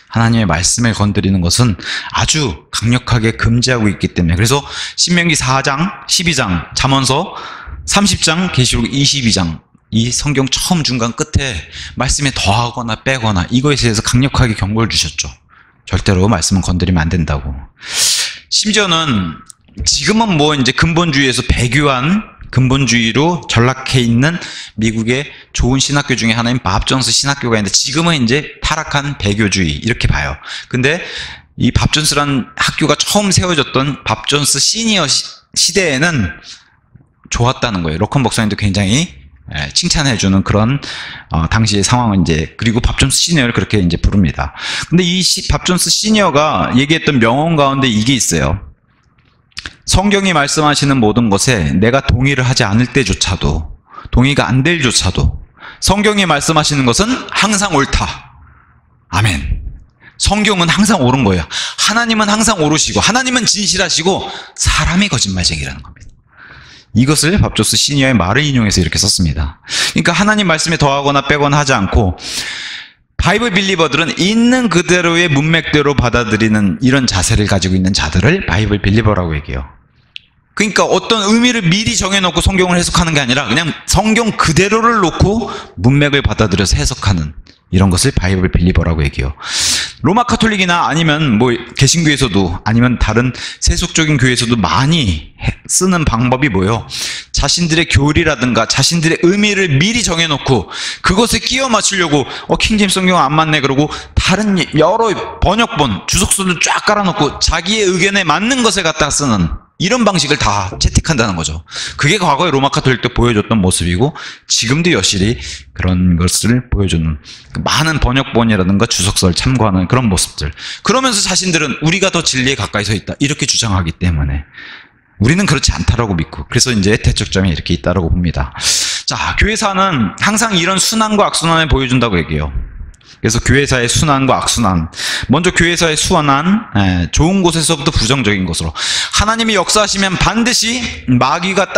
하나님의 말씀을 건드리는 것은 아주 강력하게 금지하고 있기 때문에 그래서 신명기 4장, 12장, 잠언서 30장, 계시록 22장 이 성경 처음 중간 끝에 말씀에 더하거나 빼거나 이거에 대해서 강력하게 경고를 주셨죠. 절대로 말씀은 건드리면 안 된다고. 심지어는 지금은 이제 근본주의에서 배교한 근본주의로 전락해 있는 미국의 좋은 신학교 중에 하나인 밥 존스 신학교가 있는데 지금은 이제 타락한 배교주의 이렇게 봐요. 근데 이 밥 존스라는 학교가 처음 세워졌던 밥 존스 시니어 시대에는 좋았다는 거예요. 로컨 목사님도 굉장히 칭찬해주는 그런 당시의 상황은 이제 그리고 밥 존스 시니어를 그렇게 이제 부릅니다. 근데 이 밥 존스 시니어가 얘기했던 명언 가운데 이게 있어요. 성경이 말씀하시는 모든 것에 내가 동의를 하지 않을 때조차도 동의가 안 될 조차도 성경이 말씀하시는 것은 항상 옳다. 아멘. 성경은 항상 옳은 거예요. 하나님은 항상 옳으시고 하나님은 진실하시고 사람이 거짓말쟁이라는 겁니다. 이것을 밥 존스 시니어의 말을 인용해서 이렇게 썼습니다. 그러니까 하나님 말씀에 더하거나 빼거나 하지 않고 바이블 빌리버들은 있는 그대로의 문맥대로 받아들이는 이런 자세를 가지고 있는 자들을 바이블 빌리버라고 얘기해요. 그러니까 어떤 의미를 미리 정해놓고 성경을 해석하는 게 아니라 그냥 성경 그대로를 놓고 문맥을 받아들여서 해석하는 이런 것을 바이블 빌리버라고 얘기해요. 로마 카톨릭이나 아니면 개신교에서도 아니면 다른 세속적인 교회에서도 많이 쓰는 방법이 뭐예요? 자신들의 교리라든가 자신들의 의미를 미리 정해놓고 그것에 끼워 맞추려고 킹제임스 성경 안 맞네 그러고 다른 여러 번역본 주석서를 쫙 깔아놓고 자기의 의견에 맞는 것을 갖다 쓰는 이런 방식을 다 채택한다는 거죠. 그게 과거에 로마 카톨릭 때 보여줬던 모습이고 지금도 여실히 그런 것을 보여주는 많은 번역본이라든가 주석서를 참고하는 그런 모습들. 그러면서 자신들은 우리가 더 진리에 가까이 서 있다 이렇게 주장하기 때문에 우리는 그렇지 않다라고 믿고 그래서 이제 대척점이 이렇게 있다라고 봅니다. 자, 교회사는 항상 이런 순환과 악순환을 보여준다고 얘기해요. 그래서 교회사의 순환과 악순환. 먼저 교회사의 순환, 좋은 곳에서부터 부정적인 곳으로. 하나님이 역사하시면 반드시 마귀가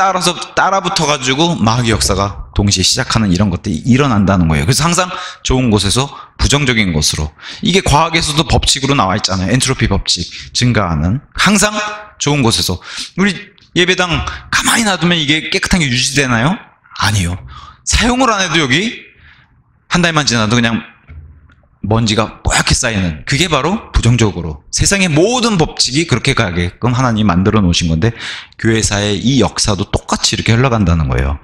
따라붙어가지고 마귀 역사가 동시에 시작하는 이런 것들이 일어난다는 거예요. 그래서 항상 좋은 곳에서 부정적인 곳으로. 이게 과학에서도 법칙으로 나와 있잖아요. 엔트로피 법칙, 증가하는. 항상 좋은 곳에서. 우리 예배당 가만히 놔두면 이게 깨끗하게 유지되나요? 아니요. 사용을 안 해도 여기 한 달만 지나도 그냥 먼지가 뽀얗게 쌓이는, 그게 바로 부정적으로 세상의 모든 법칙이 그렇게 가게끔 하나님이 만들어 놓으신 건데, 교회사의 이 역사도 똑같이 이렇게 흘러간다는 거예요.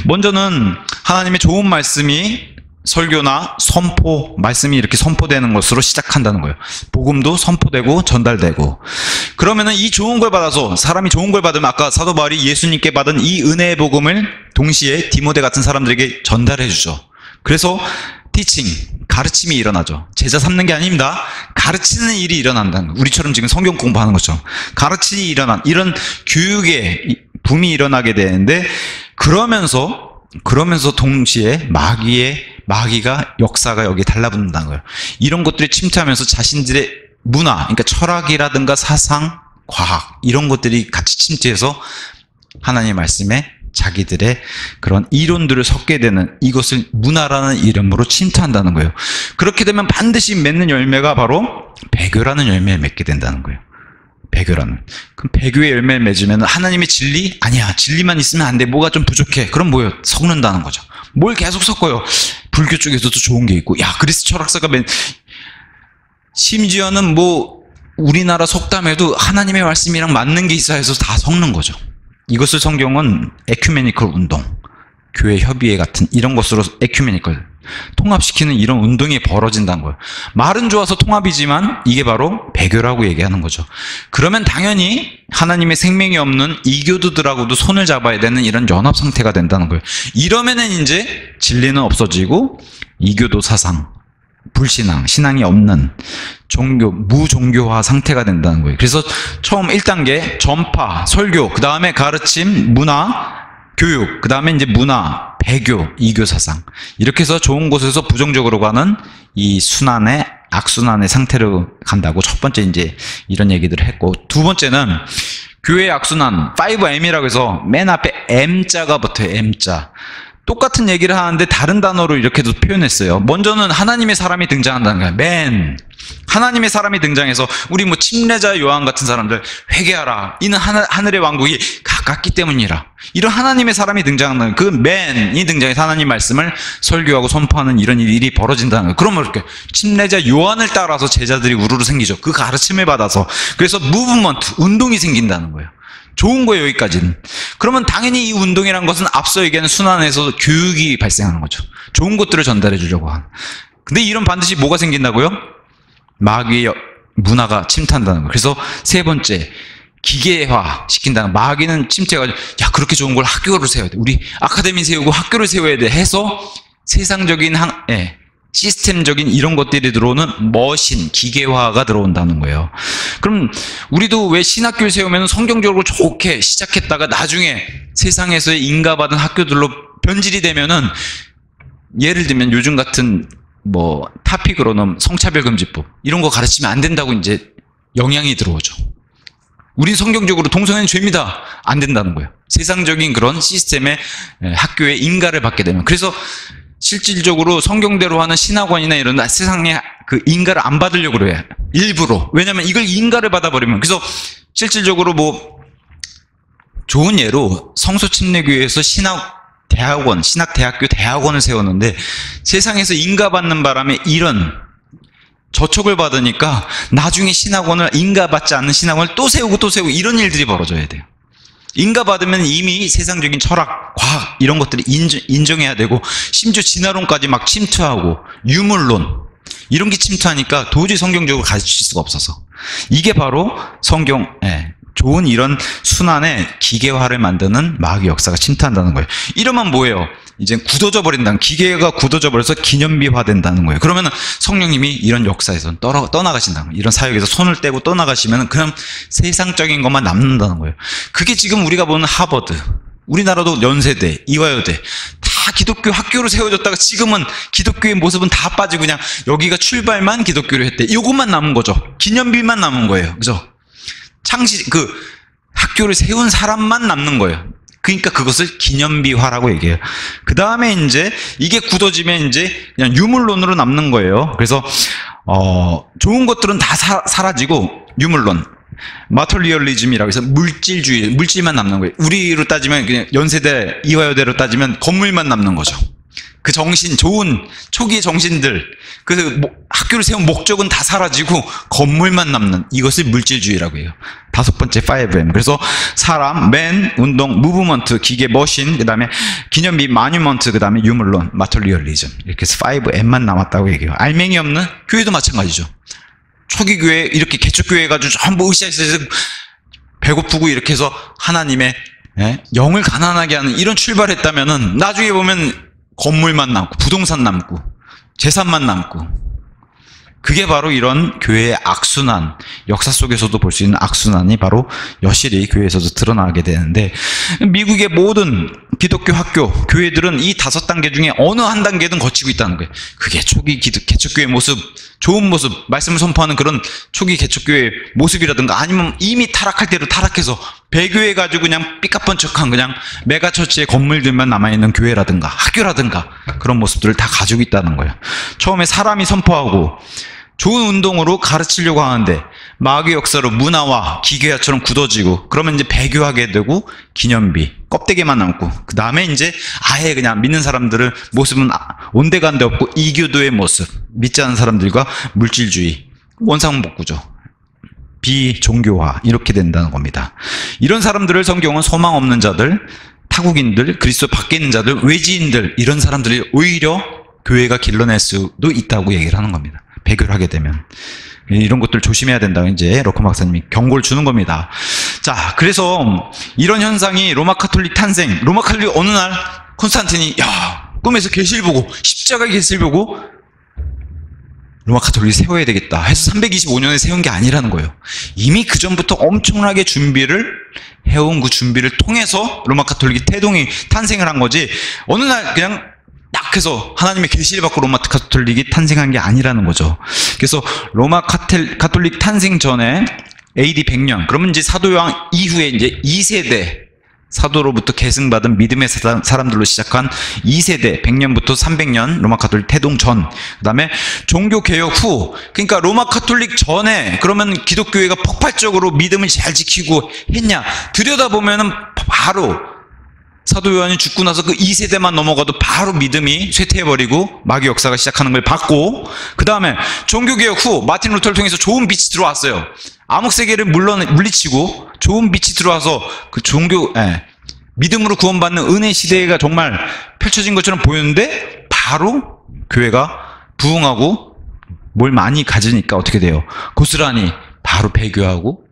먼저는 하나님의 좋은 말씀이 설교나 선포, 말씀이 이렇게 선포되는 것으로 시작한다는 거예요. 복음도 선포되고 전달되고. 그러면은 이 좋은 걸 받아서, 사람이 좋은 걸 받으면 아까 사도 바울이 예수님께 받은 이 은혜의 복음을 동시에 디모데 같은 사람들에게 전달해 주죠. 그래서 티칭, 가르침이 일어나죠. 제자 삼는 게 아닙니다. 가르치는 일이 일어난다는 거예요. 우리처럼 지금 성경 공부하는 것처럼 가르침이 일어난, 이런 교육의 붐이 일어나게 되는데, 그러면서 동시에 마귀가 역사가 여기에 달라붙는다는 거예요. 이런 것들이 침투하면서 자신들의 문화, 그러니까 철학이라든가 사상, 과학, 이런 것들이 같이 침투해서 하나님의 말씀에 자기들의 그런 이론들을 섞게 되는, 이것을 문화라는 이름으로 침투한다는 거예요. 그렇게 되면 반드시 맺는 열매가 바로 배교라는 열매를 맺게 된다는 거예요. 배교라는. 그럼 배교의 열매를 맺으면 하나님의 진리? 아니야. 진리만 있으면 안 돼. 뭐가 좀 부족해. 그럼 뭐예요? 섞는다는 거죠. 뭘 계속 섞어요? 불교 쪽에서도 좋은 게 있고, 야, 그리스 철학사가 심지어는 뭐 우리나라 속담에도 하나님의 말씀이랑 맞는 게 있어야 해서 다 섞는 거죠. 이것을 성경은 에큐메니컬 운동, 교회 협의회 같은 이런 것으로 에큐메니컬, 통합시키는 이런 운동이 벌어진다는 거예요. 말은 좋아서 통합이지만 이게 바로 배교라고 얘기하는 거죠. 그러면 당연히 하나님의 생명이 없는 이교도들하고도 손을 잡아야 되는 이런 연합 상태가 된다는 거예요. 이러면은 이제 진리는 없어지고 이교도 사상, 불신앙, 신앙이 없는 종교, 무종교화 상태가 된다는 거예요. 그래서 처음 1단계 전파, 설교, 그 다음에 가르침, 문화, 교육, 그 다음에 이제 문화, 배교, 이교 사상, 이렇게 해서 좋은 곳에서 부정적으로 가는 이 순환의, 악순환의 상태로 간다고 첫 번째 이제 이런 얘기들을 했고, 두 번째는 교회의 악순환, 5M이라고 해서 맨 앞에 M자가 붙어요. M자. 똑같은 얘기를 하는데 다른 단어로 이렇게도 표현했어요. 먼저는 하나님의 사람이 등장한다는 거예요. 맨. 하나님의 사람이 등장해서, 우리 뭐 침례자 요한 같은 사람들, 회개하라. 이는 하늘의 왕국이 가깝기 때문이라. 이런 하나님의 사람이 등장하는, 그 맨이 등장해서 하나님 말씀을 설교하고 선포하는 이런 일이 벌어진다는 거예요. 그러면 이렇게 침례자 요한을 따라서 제자들이 우르르 생기죠. 그 가르침을 받아서. 그래서 무브먼트, 운동이 생긴다는 거예요. 좋은 거예요, 여기까지는. 그러면 당연히 이 운동이란 것은 앞서 얘기하는 순환에서 교육이 발생하는 거죠. 좋은 것들을 전달해 주려고 하는. 근데 이런 반드시 뭐가 생긴다고요? 마귀의 문화가 침투한다는 거예요. 그래서 세 번째, 기계화 시킨다는, 마귀는 침투해가지고, 야, 그렇게 좋은 걸 학교를 세워야 돼. 우리 아카데미 세우고 학교를 세워야 돼. 해서 세상적인 시스템적인 이런 것들이 들어오는 머신, 기계화가 들어온다는 거예요. 그럼 우리도 왜 신학교를 세우면 성경적으로 좋게 시작했다가 나중에 세상에서의 인가받은 학교들로 변질이 되면은, 예를 들면 요즘 같은 뭐 타픽으로는 성차별금지법 이런 거 가르치면 안 된다고 이제 영향이 들어오죠. 우리 성경적으로 동성애는 죄입니다. 안 된다는 거예요. 세상적인 그런 시스템의 학교의 인가를 받게 되면. 그래서 실질적으로 성경대로 하는 신학원이나 이런 세상에 그 인가를 안 받으려고 그래요. 일부러. 왜냐면 이걸 인가를 받아버리면. 그래서 실질적으로 뭐 좋은 예로 성소침례교회에서 신학대학교 대학원을 세웠는데, 세상에서 인가받는 바람에 이런 저촉을 받으니까 나중에 신학원을, 인가받지 않는 신학원을 또 세우고 이런 일들이 벌어져야 돼요. 인가받으면 이미 세상적인 철학, 과학 이런 것들이 인정해야 되고, 심지어 진화론까지 막 침투하고, 유물론 이런 게 침투하니까 도저히 성경적으로 가르칠 수가 없어서, 이게 바로 성경, 좋은 이런 순환의 기계화를 만드는 마귀 역사가 침투한다는 거예요. 이러면 뭐예요? 이제 굳어져 버린다는, 기계가 굳어져 버려서 기념비화 된다는 거예요. 그러면 성령님이 이런 역사에서 떠나가신다는 거예요. 이런 사역에서 손을 떼고 떠나가시면 그냥 세상적인 것만 남는다는 거예요. 그게 지금 우리가 보는 하버드, 우리나라도 연세대, 이화여대 다 기독교 학교로 세워졌다가 지금은 기독교의 모습은 다 빠지고 그냥 여기가 출발만 기독교로 했대. 이것만 남은 거죠. 기념비만 남은 거예요. 그죠? 학교를 세운 사람만 남는 거예요. 그러니까 그것을 기념비화라고 얘기해요. 그 다음에 이제 이게 굳어지면 이제 그냥 유물론으로 남는 거예요. 그래서 좋은 것들은 다 사라지고 유물론, 마터리얼리즘이라고 해서 물질주의, 물질만 남는 거예요. 우리로 따지면 그냥 연세대, 이화여대로 따지면 건물만 남는 거죠. 그 정신, 좋은 초기의 정신들, 그 학교를 세운 목적은 다 사라지고 건물만 남는, 이것을 물질주의라고 해요. 5번째 5M. 그래서 사람, 맨, 운동, 무브먼트, 기계, 머신, 그 다음에 기념비, 마뉴먼트, 그 다음에 유물론, 마터리얼리즘. 이렇게 해서 5M만 남았다고 얘기해요. 알맹이 없는 교회도 마찬가지죠. 초기 교회, 이렇게 개척교회 해가지고 전부 으쌰으쌰 배고프고 이렇게 해서 하나님의 영을 가난하게 하는 이런 출발했다면은 나중에 보면 건물만 남고 부동산 남고 재산만 남고, 그게 바로 이런 교회의 악순환, 역사 속에서도 볼 수 있는 악순환이 바로 여실히 교회에서도 드러나게 되는데, 미국의 모든 기독교 학교, 교회들은 이 5단계 중에 어느 한 단계든 거치고 있다는 거예요. 그게 초기 개척교회 모습, 좋은 모습, 말씀을 선포하는 그런 초기 개척교회 모습이라든가, 아니면 이미 타락할 대로 타락해서 배교해가지고 그냥 삐까뻔쩍한 그냥 메가처치의 건물들만 남아있는 교회라든가 학교라든가 그런 모습들을 다 가지고 있다는 거예요. 처음에 사람이 선포하고 좋은 운동으로 가르치려고 하는데 마귀의 역사로 문화와 기계화처럼 굳어지고, 그러면 이제 배교하게 되고 기념비, 껍데기만 남고, 그 다음에 이제 아예 그냥 믿는 사람들을 모습은 온데간데 없고 이교도의 모습, 믿지 않는 사람들과 물질주의, 원상복구죠. 비종교화, 이렇게 된다는 겁니다. 이런 사람들을 성경은 소망 없는 자들, 타국인들, 그리스도 밖에 있는 자들, 외지인들, 이런 사람들이 오히려 교회가 길러낼 수도 있다고 얘기를 하는 겁니다. 배교를 하게 되면. 이런 것들 조심해야 된다고 이제 로커 박사님이 경고를 주는 겁니다. 자, 그래서 이런 현상이 로마 카톨릭 탄생, 로마 카톨릭 어느 날 콘스탄틴이 꿈에서 계시를 보고, 십자가 계시를 보고 로마 카톨릭을 세워야 되겠다 해서 325년에 세운 게 아니라는 거예요. 이미 그 전부터 엄청나게 준비를 해온 그 준비를 통해서 로마 카톨릭이 태동이 탄생을 한 거지, 어느 날 그냥 딱 해서 하나님의 계시를 받고 로마 카톨릭이 탄생한 게 아니라는 거죠. 그래서 로마 카톨릭 탄생 전에 AD 100년, 그러면 이제 사도 요한 이후에 이제 2세대 사도로부터 계승받은 믿음의 사람들로 시작한 2세대, 100년부터 300년 로마 카톨릭 태동 전, 그 다음에 종교개혁 후, 그러니까 로마 카톨릭 전에 그러면 기독교회가 폭발적으로 믿음을 잘 지키고 했냐, 들여다보면은 바로 사도 요한이 죽고 나서 그 2세대만 넘어가도 바로 믿음이 쇠퇴해버리고 마귀 역사가 시작하는 걸 봤고, 그 다음에 종교개혁 후 마틴 루터를 통해서 좋은 빛이 들어왔어요. 암흑세계를 물리치고 좋은 빛이 들어와서 그 믿음으로 구원받는 은혜 시대가 정말 펼쳐진 것처럼 보였는데, 바로 교회가 부흥하고 뭘 많이 가지니까 어떻게 돼요? 고스란히 바로 배교하고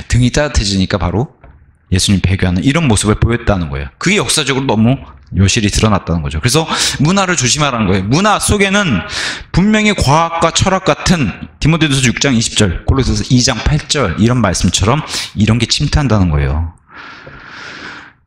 등이 따뜻해지니까 바로 예수님 배교하는 이런 모습을 보였다는 거예요. 그게 역사적으로 너무 요실히 드러났다는 거죠. 그래서 문화를 조심하라는 거예요. 문화 속에는 분명히 과학과 철학 같은 디모데후서 6장 20절, 골로새서 2장 8절 이런 말씀처럼 이런 게 침투한다는 거예요.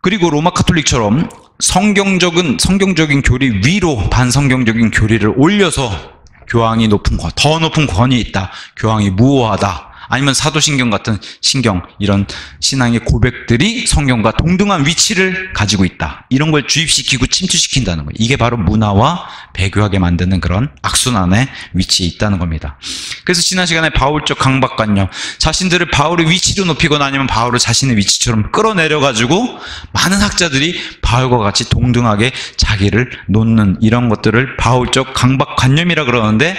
그리고 로마 카톨릭처럼 성경적인 교리 위로 반성경적인 교리를 올려서 교황이 더 높은 권위 있다, 교황이 무오하다, 아니면 사도신경 같은 신경, 이런 신앙의 고백들이 성경과 동등한 위치를 가지고 있다, 이런 걸 주입시키고 침투시킨다는 거예요. 이게 바로 문화와 배교하게 만드는 그런 악순환의 위치에 있다는 겁니다. 그래서 지난 시간에 바울적 강박관념, 자신들을 바울의 위치로 높이거나 아니면 바울을 자신의 위치처럼 끌어내려가지고 많은 학자들이 바울과 같이 동등하게 자기를 놓는 이런 것들을 바울적 강박관념이라 그러는데,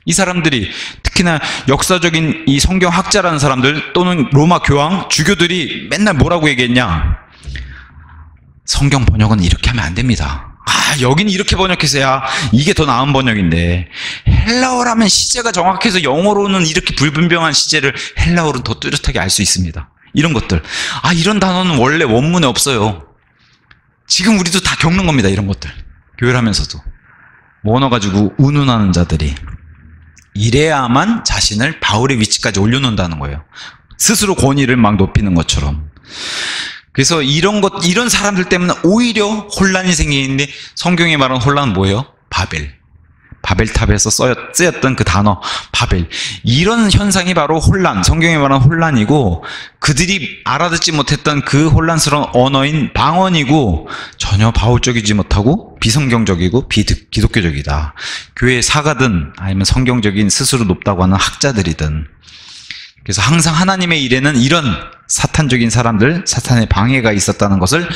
이 사람들이 특히나 역사적인 이 성경학자라는 사람들 또는 로마 교황, 주교들이 맨날 뭐라고 얘기했냐, 성경 번역은 이렇게 하면 안 됩니다. 여긴 이렇게 번역해서야 이게 더 나은 번역인데, 헬라어라면 시제가 정확해서 영어로는 이렇게 불분명한 시제를 헬라어로는 더 뚜렷하게 알 수 있습니다. 이런 것들, 이런 단어는 원래 원문에 없어요. 지금 우리도 다 겪는 겁니다. 이런 것들 교회를 하면서도 원어 가지고 운운하는 자들이 이래야만 자신을 바울의 위치까지 올려놓는다는 거예요. 스스로 권위를 막 높이는 것처럼. 그래서 이런 사람들 때문에 오히려 혼란이 생기는데 성경에 말하는 혼란은 뭐예요? 바벨탑에서 쓰였던 그 단어 바벨. 이런 현상이 바로 성경에 말하는 혼란이고, 그들이 알아듣지 못했던 그 혼란스러운 언어인 방언이고, 전혀 바울적이지 못하고 비성경적이고 비기독교적이다. 교회의 사가든 아니면 성경적인 스스로 높다고 하는 학자들이든. 그래서 항상 하나님의 일에는 이런 사탄적인 사람들, 사탄의 방해가 있었다는 것을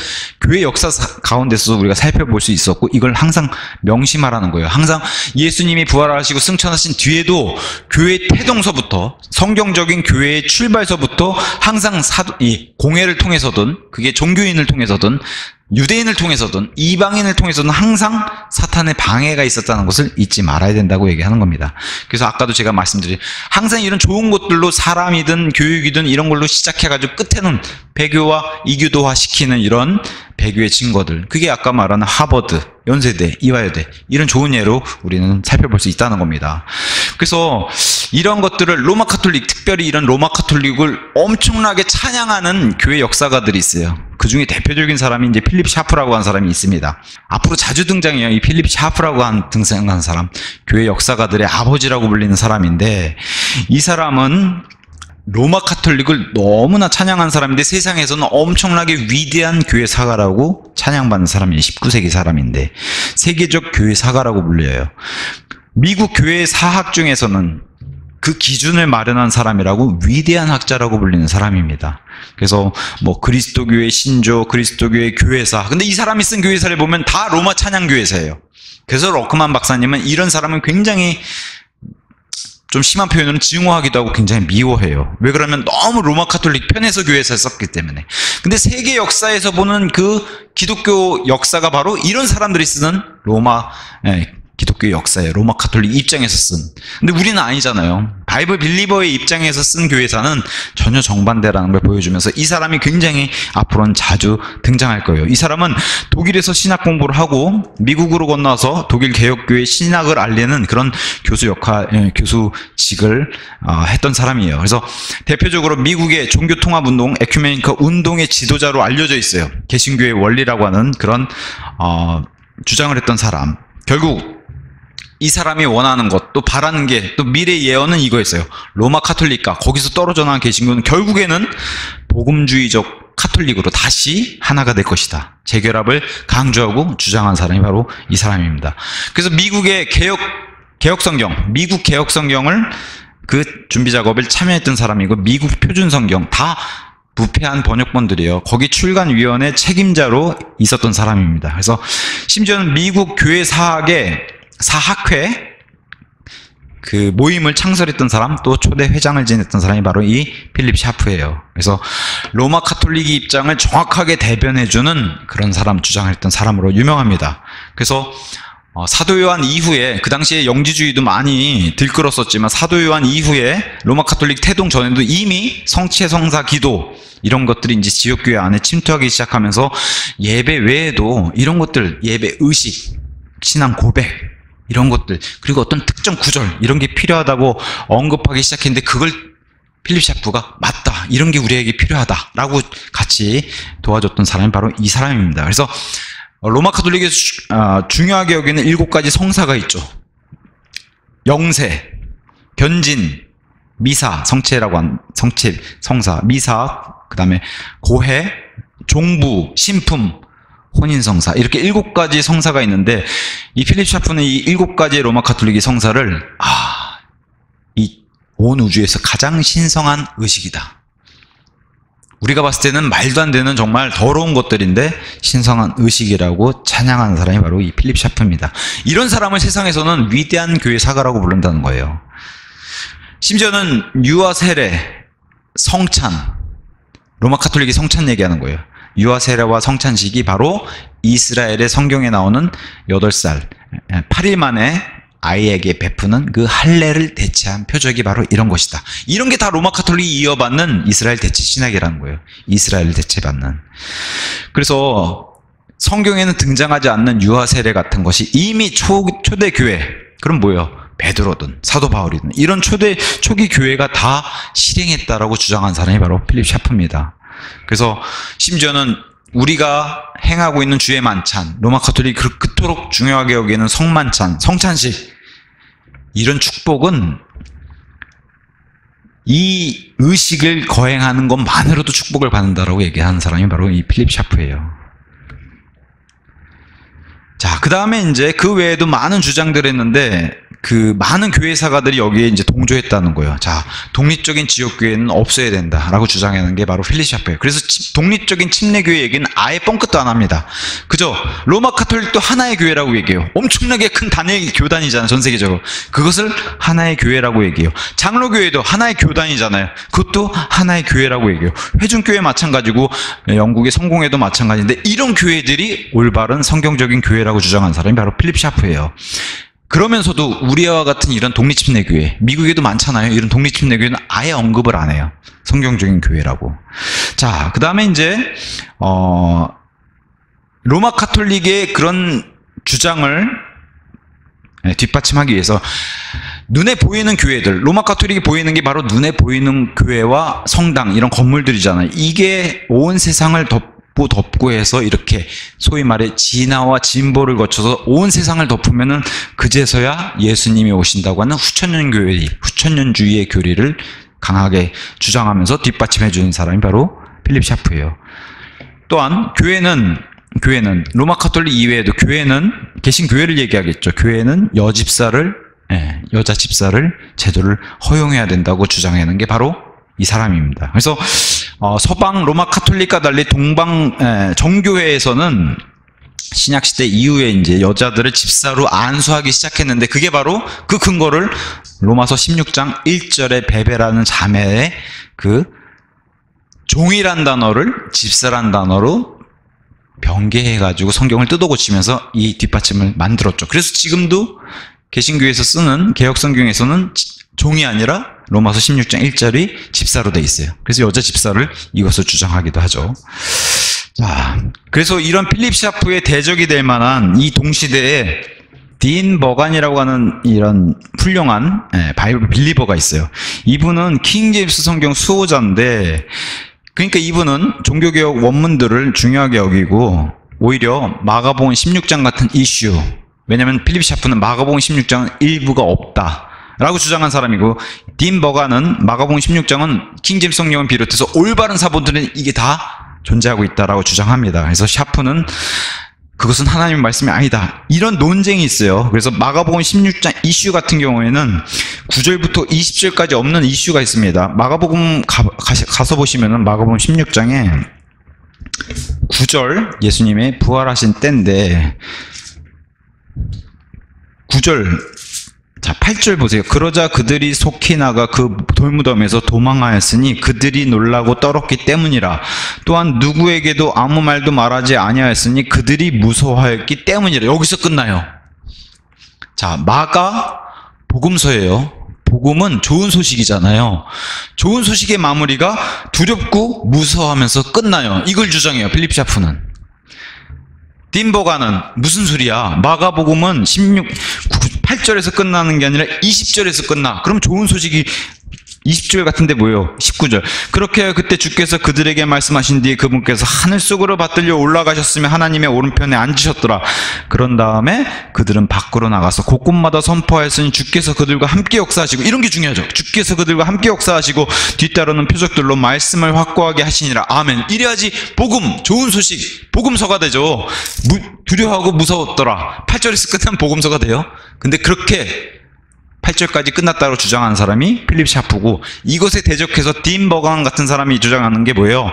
교회 역사 가운데서 우리가 살펴볼 수 있었고, 이걸 항상 명심하라는 거예요. 항상 예수님이 부활하시고 승천하신 뒤에도 교회 태동서부터, 성경적인 교회의 출발서부터 항상 이 공회를 통해서든, 그게 종교인을 통해서든 유대인을 통해서든 이방인을 통해서든 항상 사탄의 방해가 있었다는 것을 잊지 말아야 된다고 얘기하는 겁니다. 그래서 아까도 제가 말씀드린, 항상 이런 좋은 것들로 사람이든 교육이든 이런 걸로 시작해가지고 끝에는 배교와 이교도화 시키는 이런 배교의 증거들, 그게 아까 말하는 하버드, 연세대, 이화여대, 이런 좋은 예로 우리는 살펴볼 수 있다는 겁니다. 그래서 이런 것들을 로마 카톨릭, 특별히 이런 로마 카톨릭을 엄청나게 찬양하는 교회 역사가들이 있어요. 그 중에 대표적인 사람이 이제 필립 샤프라고 하는 사람이 있습니다. 앞으로 자주 등장해요. 이 필립 샤프라고 등장한 사람, 교회 역사가들의 아버지라고 불리는 사람인데, 이 사람은 로마 카톨릭을 너무나 찬양한 사람인데, 세상에서는 엄청나게 위대한 교회 사가라고 찬양받는 사람이 19세기 사람인데, 세계적 교회 사가라고 불려요. 미국 교회 사학 중에서는 그 기준을 마련한 사람이라고 위대한 학자라고 불리는 사람입니다. 그래서 뭐 그리스도교의 신조, 그리스도교의 교회사, 근데 이 사람이 쓴 교회사를 보면 다 로마 찬양 교회사예요. 그래서 러크만 박사님은 이런 사람은 굉장히, 좀 심한 표현으로는 증오하기도 하고 굉장히 미워해요. 왜 그러면 너무 로마 카톨릭 편에서 교회사를 썼기 때문에. 근데 세계 역사에서 보는 그 기독교 역사가 바로 이런 사람들이 쓰는 로마 기독교 역사예요. 로마 카톨릭 입장에서 쓴. 근데 우리는 아니잖아요. 바이블 빌리버의 입장에서 쓴 교회사는 전혀 정반대라는 걸 보여주면서 이 사람이 굉장히 앞으로는 자주 등장할 거예요. 이 사람은 독일에서 신학 공부를 하고 미국으로 건너와서 독일 개혁교회 신학을 알리는 그런 교수직을 했던 사람이에요. 그래서 대표적으로 미국의 종교통합운동, 에큐메니컬 운동의 지도자로 알려져 있어요. 개신교의 원리라고 하는 그런 주장을 했던 사람. 결국 이 사람이 원하는 것, 또 바라는 게, 또 미래 예언은 이거였어요. 로마 카톨릭과 거기서 떨어져 나온 개신교는 결국에는 복음주의적 카톨릭으로 다시 하나가 될 것이다. 재결합을 강조하고 주장한 사람이 바로 이 사람입니다. 그래서 미국의 미국 개혁 성경을 그 준비 작업을 참여했던 사람이고, 미국 표준 성경 다 부패한 번역본들이에요. 거기 출간위원회 책임자로 있었던 사람입니다. 그래서 심지어는 미국 교회 사학회 그 모임을 창설했던 사람, 또 초대 회장을 지냈던 사람이 바로 이 필립 샤프예요. 그래서 로마 카톨릭의 입장을 정확하게 대변해주는 그런 사람, 주장했던 사람으로 유명합니다. 그래서 사도 요한 이후에, 그 당시에 영지주의도 많이 들끓었었지만 사도 요한 이후에 로마 카톨릭 태동 전에도 이미 성체, 성사, 기도 이런 것들이 이제 지역교회 안에 침투하기 시작하면서 예배 외에도 이런 것들, 예배 의식, 신앙 고백 이런 것들, 그리고 어떤 특정 구절 이런 게 필요하다고 언급하기 시작했는데, 그걸 필립 샤프가 맞다, 이런 게 우리에게 필요하다라고 같이 도와줬던 사람이 바로 이 사람입니다. 그래서 로마 카톨릭에서 중요하게 여기는 7가지 성사가 있죠. 영세, 변진, 미사, 성체라고 한 성사, 미사, 그 다음에 고해, 종부, 신품, 혼인성사, 이렇게 7가지 성사가 있는데, 이 필립 샤프는 이 7가지의 로마 카톨릭의 성사를 이 온 우주에서 가장 신성한 의식이다, 우리가 봤을 때는 말도 안 되는 정말 더러운 것들인데 신성한 의식이라고 찬양하는 사람이 바로 이 필립 샤프입니다. 이런 사람을 세상에서는 위대한 교회 사가라고 부른다는 거예요. 심지어는 유아 세례, 성찬, 로마 카톨릭이 성찬 얘기하는 거예요. 유아 세례와 성찬식이 바로 이스라엘의 성경에 나오는 8살, 8일 만에 아이에게 베푸는 그 할례를 대체한 표적이 바로 이런 것이다. 이런 게 다 로마 카톨릭이 이어받는 이스라엘 대체 신학이라는 거예요. 이스라엘을 대체받는. 그래서 성경에는 등장하지 않는 유아 세례 같은 것이 이미 초대 교회, 그럼 뭐예요? 베드로든 사도 바울이든 이런 초기 교회가 다 실행했다라고 주장한 사람이 바로 필립 샤프입니다. 그래서 심지어는 우리가 행하고 있는 주의 만찬, 로마 가톨릭이 그토록 중요하게 여기는 성만찬, 성찬식, 이런 축복은 이 의식을 거행하는 것만으로도 축복을 받는다라고 얘기하는 사람이 바로 이 필립 샤프예요. 자, 그 다음에 이제 그 외에도 많은 주장들을 했는데 그 많은 교회사가들이 여기에 이제 동조했다는 거예요. 자, 독립적인 지역교회는 없어야 된다라고 주장하는 게 바로 필립 샤프예요. 그래서 독립적인 침례교회 얘기는 아예 뻥끗도 안 합니다. 그죠? 로마 카톨릭도 하나의 교회라고 얘기해요. 엄청나게 큰 단일 교단이잖아요, 전 세계적으로. 그것을 하나의 교회라고 얘기해요. 장로교회도 하나의 교단이잖아요. 그것도 하나의 교회라고 얘기해요. 회중교회 마찬가지고 영국의 성공회도 마찬가지인데 이런 교회들이 올바른 성경적인 교회라고 주장한 사람이 바로 필립 샤프예요. 그러면서도 우리와 같은 이런 독립침례교회, 미국에도 많잖아요. 이런 독립침례교회는 아예 언급을 안 해요. 성경적인 교회라고. 자, 그 다음에 이제 로마 카톨릭의 그런 주장을 뒷받침하기 위해서 눈에 보이는 교회들, 로마 카톨릭이 보이는 게 바로 눈에 보이는 교회와 성당, 이런 건물들이잖아요. 이게 온 세상을 덮고 해서 이렇게 소위 말해 진화와 진보를 거쳐서 온 세상을 덮으면은 그제서야 예수님이 오신다고 하는 후천년주의의 교리를 강하게 주장하면서 뒷받침해 주는 사람이 바로 필립 샤프예요. 또한 교회는 로마 카톨릭 이외에도 교회는 개신교회를 얘기하겠죠. 교회는 여자 집사를 제도를 허용해야 된다고 주장하는 게 바로 이 사람입니다. 그래서 서방 로마 카톨릭과 달리 동방 정교회에서는 신약 시대 이후에 이제 여자들을 집사로 안수하기 시작했는데 그게 바로 그 근거를 로마서 16장 1절의 베베라는 자매의 그 종이란 단어를 집사란 단어로 변개해가지고 성경을 뜯어고치면서 이 뒷받침을 만들었죠. 그래서 지금도 개신교에서 쓰는 개혁 성경에서는 종이 아니라 로마서 16장 1절이 집사로 돼 있어요. 그래서 여자 집사를 이것을 주장하기도 하죠. 자, 그래서 이런 필립 샤프의 대적이 될 만한 이 동시대에 딘 버간이라고 하는 이런 훌륭한 바이블 빌리버가 있어요. 이분은 킹 제임스 성경 수호자인데, 그러니까 이분은 종교개혁 원문들을 중요하게 여기고 오히려 마가복음 16장 같은 이슈, 왜냐하면 필립 샤프는 마가복음 16장은 일부가 없다 라고 주장한 사람이고, 딘 버간은 마가복음 16장은 킹제임스 성경을 비롯해서 올바른 사본들은 이게 다 존재하고 있다라고 주장합니다. 그래서 샤프는 그것은 하나님의 말씀이 아니다, 이런 논쟁이 있어요. 그래서 마가복음 16장 이슈 같은 경우에는 9절부터 20절까지 없는 이슈가 있습니다. 마가복음 가서 보시면은 마가복음 16장에 9절, 예수님의 부활하신 때인데 9절, 자, 8절 보세요. 그러자 그들이 속히 나가 그 돌무덤에서 도망하였으니 그들이 놀라고 떨었기 때문이라. 또한 누구에게도 아무 말도 말하지 아니하였으니 그들이 무서워하였기 때문이라. 여기서 끝나요. 자, 마가 복음서예요. 복음은 좋은 소식이잖아요. 좋은 소식의 마무리가 두렵고 무서워하면서 끝나요. 이걸 주장해요, 필립 샤프는. 딘 버간은 무슨 소리야? 마가복음은 8절에서 끝나는 게 아니라 20절에서 끝나. 그럼 좋은 소식이 20절 같은데 뭐예요? 19절. 그렇게 그때 주께서 그들에게 말씀하신 뒤에 그분께서 하늘 속으로 받들려 올라가셨으며 하나님의 오른편에 앉으셨더라. 그런 다음에 그들은 밖으로 나가서 곳곳마다 선포하였으니 주께서 그들과 함께 역사하시고, 이런 게 중요하죠. 주께서 그들과 함께 역사하시고 뒤따르는 표적들로 말씀을 확고하게 하시니라. 아멘. 이래야지 복음, 좋은 소식, 복음서가 되죠. 두려워하고 무서웠더라. 8절에서 끝난 복음서가 돼요. 근데 그렇게 8절까지 끝났다고 주장하는 사람이 필립 샤프고, 이것에 대적해서 딘 버간 같은 사람이 주장하는 게 뭐예요?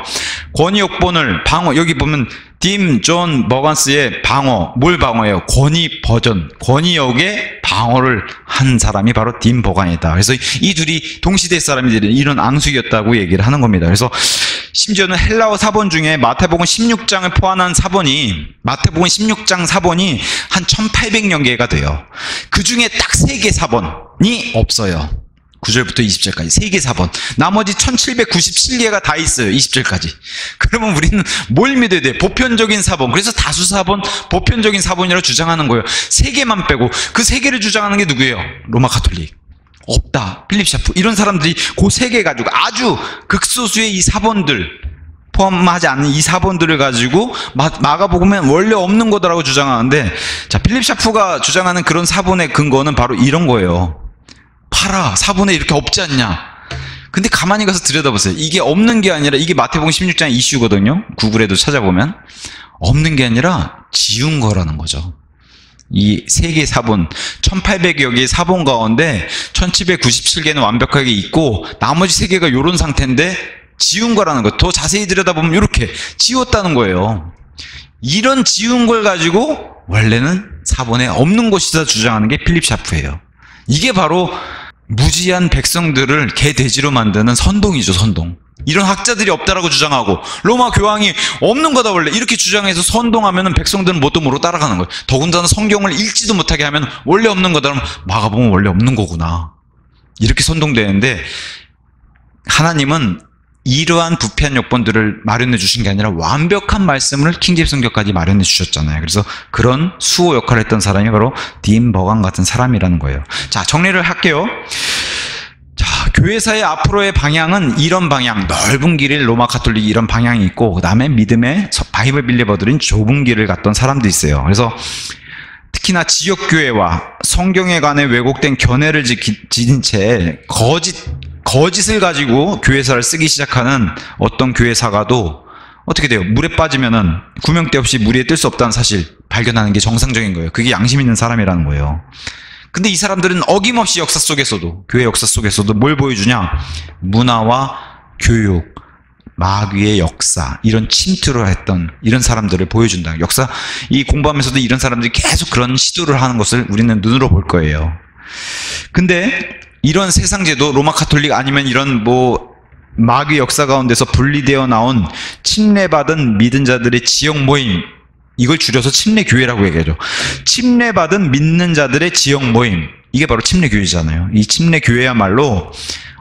권위역본을 방어, 여기 보면 딘 존 버간스의 방어, 뭘 방어해요? 권위 버전, 권위역의 방어를 한 사람이 바로 딘 버간이다. 그래서 이 둘이 동시대 사람들이 이런 앙숙이었다고 얘기를 하는 겁니다. 그래서 심지어는 헬라어 사본 중에 마태복음 16장을 포함한 사본이, 마태복음 16장 사본이 한 1800여 개가 돼요. 그 중에 딱 3개 사본이 없어요. 9절부터 20절까지 3개 사본. 나머지 1797개가 다 있어요. 20절까지. 그러면 우리는 뭘 믿어야 돼? 보편적인 사본. 그래서 다수 사본, 보편적인 사본이라고 주장하는 거예요. 3개만 빼고. 그 3개를 주장하는 게 누구예요? 로마 카톨릭. 없다. 필립 샤프. 이런 사람들이 그 3개 가지고 아주 극소수의 이 사본들, 포함하지 않는 이 사본들을 가지고 마가복음엔 원래 없는 거다라고 주장하는데, 자, 필립 샤프가 주장하는 그런 사본의 근거는 바로 이런 거예요. 봐라, 사본에 이렇게 없지 않냐. 근데 가만히 가서 들여다보세요. 이게 없는 게 아니라, 이게 마태복음 16장 이슈거든요. 구글에도 찾아보면. 없는 게 아니라 지운 거라는 거죠. 이 세 개의 사본, 1800여 개의 사본 가운데 1797개는 완벽하게 있고 나머지 세 개가 이런 상태인데 지운 거라는 거. 더 자세히 들여다보면 이렇게 지웠다는 거예요. 이런 지운 걸 가지고 원래는 사본에 없는 것이다 주장하는 게 필립 샤프예요. 이게 바로 무지한 백성들을 개돼지로 만드는 선동이죠, 선동. 이런 학자들이 없다라고 주장하고 로마 교황이 없는 거다 원래 이렇게 주장해서 선동하면 백성들은 뭣도 모르고 따라가는 거예요. 더군다나 성경을 읽지도 못하게 하면 원래 없는 거다 그러면 마가복음은 원래 없는 거구나 이렇게 선동되는데, 하나님은 이러한 부패한 요건들을 마련해 주신 게 아니라 완벽한 말씀을 킹제임스 성경까지 마련해 주셨잖아요. 그래서 그런 수호 역할을 했던 사람이 바로 딘 버간 같은 사람이라는 거예요. 자, 정리를 할게요. 자, 교회사의 앞으로의 방향은 이런 방향, 넓은 길을 로마 가톨릭이 이런 방향이 있고, 그 다음에 믿음의 바이블 빌리버들은 좁은 길을 갔던 사람도 있어요. 그래서 특히나 지역교회와 성경에 관해 왜곡된 견해를 지닌 채 거짓을 가지고 교회사를 쓰기 시작하는 어떤 교회사가도 어떻게 돼요? 물에 빠지면은 구명대 없이 물 위에 뜰 수 없다는 사실 발견하는 게 정상적인 거예요. 그게 양심 있는 사람이라는 거예요. 근데 이 사람들은 어김없이 역사 속에서도, 교회 역사 속에서도 뭘 보여주냐? 문화와 교육, 마귀의 역사, 이런 침투를 했던 이런 사람들을 보여준다. 역사, 이 공부하면서도 이런 사람들이 계속 그런 시도를 하는 것을 우리는 눈으로 볼 거예요. 근데 이런 세상제도, 로마 카톨릭 아니면 이런 마귀 역사 가운데서 분리되어 나온 침례받은 믿은 자들의 지역 모임, 이걸 줄여서 침례교회라고 얘기하죠. 침례받은 믿는 자들의 지역 모임, 이게 바로 침례교회잖아요. 이 침례교회야말로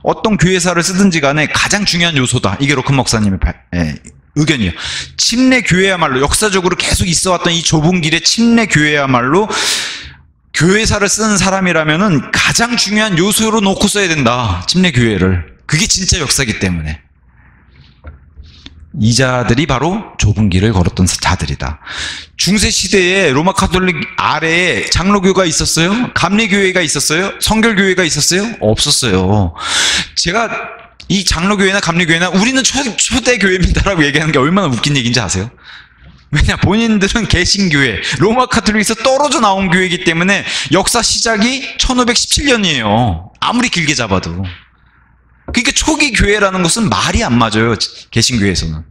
어떤 교회사를 쓰든지 간에 가장 중요한 요소다. 이게 로큰 목사님의 의견이에요. 침례교회야말로 역사적으로 계속 있어왔던 이 좁은 길의 침례교회야말로 교회사를 쓰는 사람이라면은 가장 중요한 요소로 놓고 써야 된다. 침례교회를. 그게 진짜 역사이기 때문에. 이 자들이 바로 좁은 길을 걸었던 자들이다. 중세시대에 로마 카톨릭 아래에 장로교가 있었어요? 감리교회가 있었어요? 성결교회가 있었어요? 없었어요. 제가 이 장로교회나 감리교회나 우리는 초대 교회입니다라고 얘기하는 게 얼마나 웃긴 얘기인지 아세요? 왜냐, 본인들은 개신교회, 로마 카톨릭에서 떨어져 나온 교회이기 때문에 역사 시작이 1517년이에요. 아무리 길게 잡아도. 그러니까 초기 교회라는 것은 말이 안 맞아요. 개신교회에서는.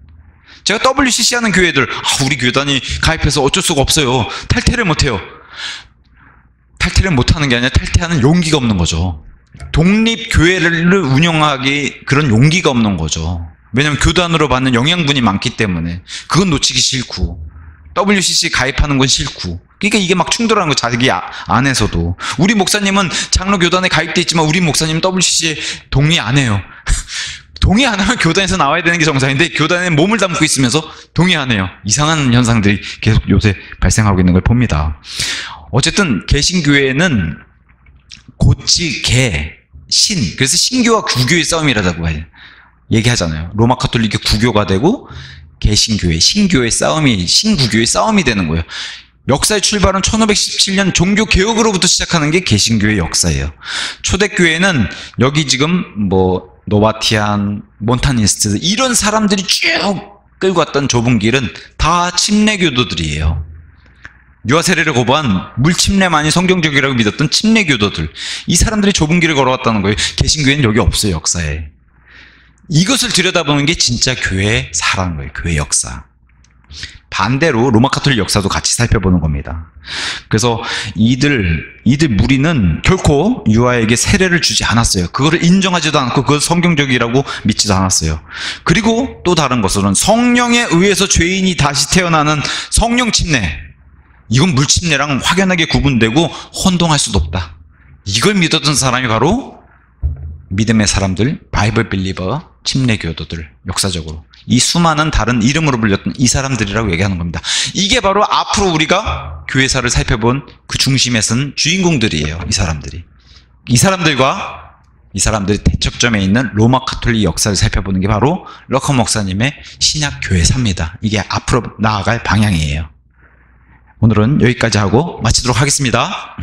제가 WCC 하는 교회들, 우리 교단이 가입해서 어쩔 수가 없어요. 탈퇴를 못해요. 탈퇴를 못하는 게 아니라 탈퇴하는 용기가 없는 거죠. 독립교회를 운영하기 그런 용기가 없는 거죠. 왜냐하면 교단으로 받는 영양분이 많기 때문에. 그건 놓치기 싫고, WCC 가입하는 건 싫고. 그러니까 이게 막 충돌하는 거, 자기 안에서도. 우리 목사님은 장로교단에 가입돼 있지만 우리 목사님은 WCC에 동의 안 해요. 동의 안 하면 교단에서 나와야 되는 게 정상인데 교단에 몸을 담고 있으면서 동의 안 해요. 이상한 현상들이 계속 요새 발생하고 있는 걸 봅니다. 어쨌든 개신교회는 고치, 개, 신, 그래서 신교와 구교의 싸움이라고 얘기하잖아요. 로마 카톨릭이 구교가 되고 개신교회, 신교의 싸움이, 신구교의 싸움이 되는 거예요. 역사의 출발은 1517년 종교개혁으로부터 시작하는 게 개신교의 역사예요. 초대교회는 여기 지금 노바티안, 몬타니스트 이런 사람들이 쭉 끌고 왔던 좁은 길은 다 침례교도들이에요. 유아 세례를 거부한 물침례만이 성경적이라고 믿었던 침례교도들, 이 사람들이 좁은 길을 걸어왔다는 거예요. 개신교회는 여기 없어요, 역사에. 이것을 들여다보는 게 진짜 교회사라는 거예요. 교회 역사. 반대로 로마 카톨릭 역사도 같이 살펴보는 겁니다. 그래서 이들 무리는 결코 유아에게 세례를 주지 않았어요. 그거를 인정하지도 않고 그걸 성경적이라고 믿지도 않았어요. 그리고 또 다른 것으로는 성령에 의해서 죄인이 다시 태어나는 성령 침례, 이건 물침례랑 확연하게 구분되고 혼동할 수도 없다. 이걸 믿었던 사람이 바로 믿음의 사람들, 바이블 빌리버, 침례교도들, 역사적으로 이 수많은 다른 이름으로 불렸던 이 사람들이라고 얘기하는 겁니다. 이게 바로 앞으로 우리가 교회사를 살펴본 그 중심에 선 주인공들이에요. 이 사람들이. 이 사람들과 이 사람들이 대척점에 있는 로마 가톨릭 역사를 살펴보는 게 바로 러커 목사님의 신약 교회사입니다. 이게 앞으로 나아갈 방향이에요. 오늘은 여기까지 하고 마치도록 하겠습니다.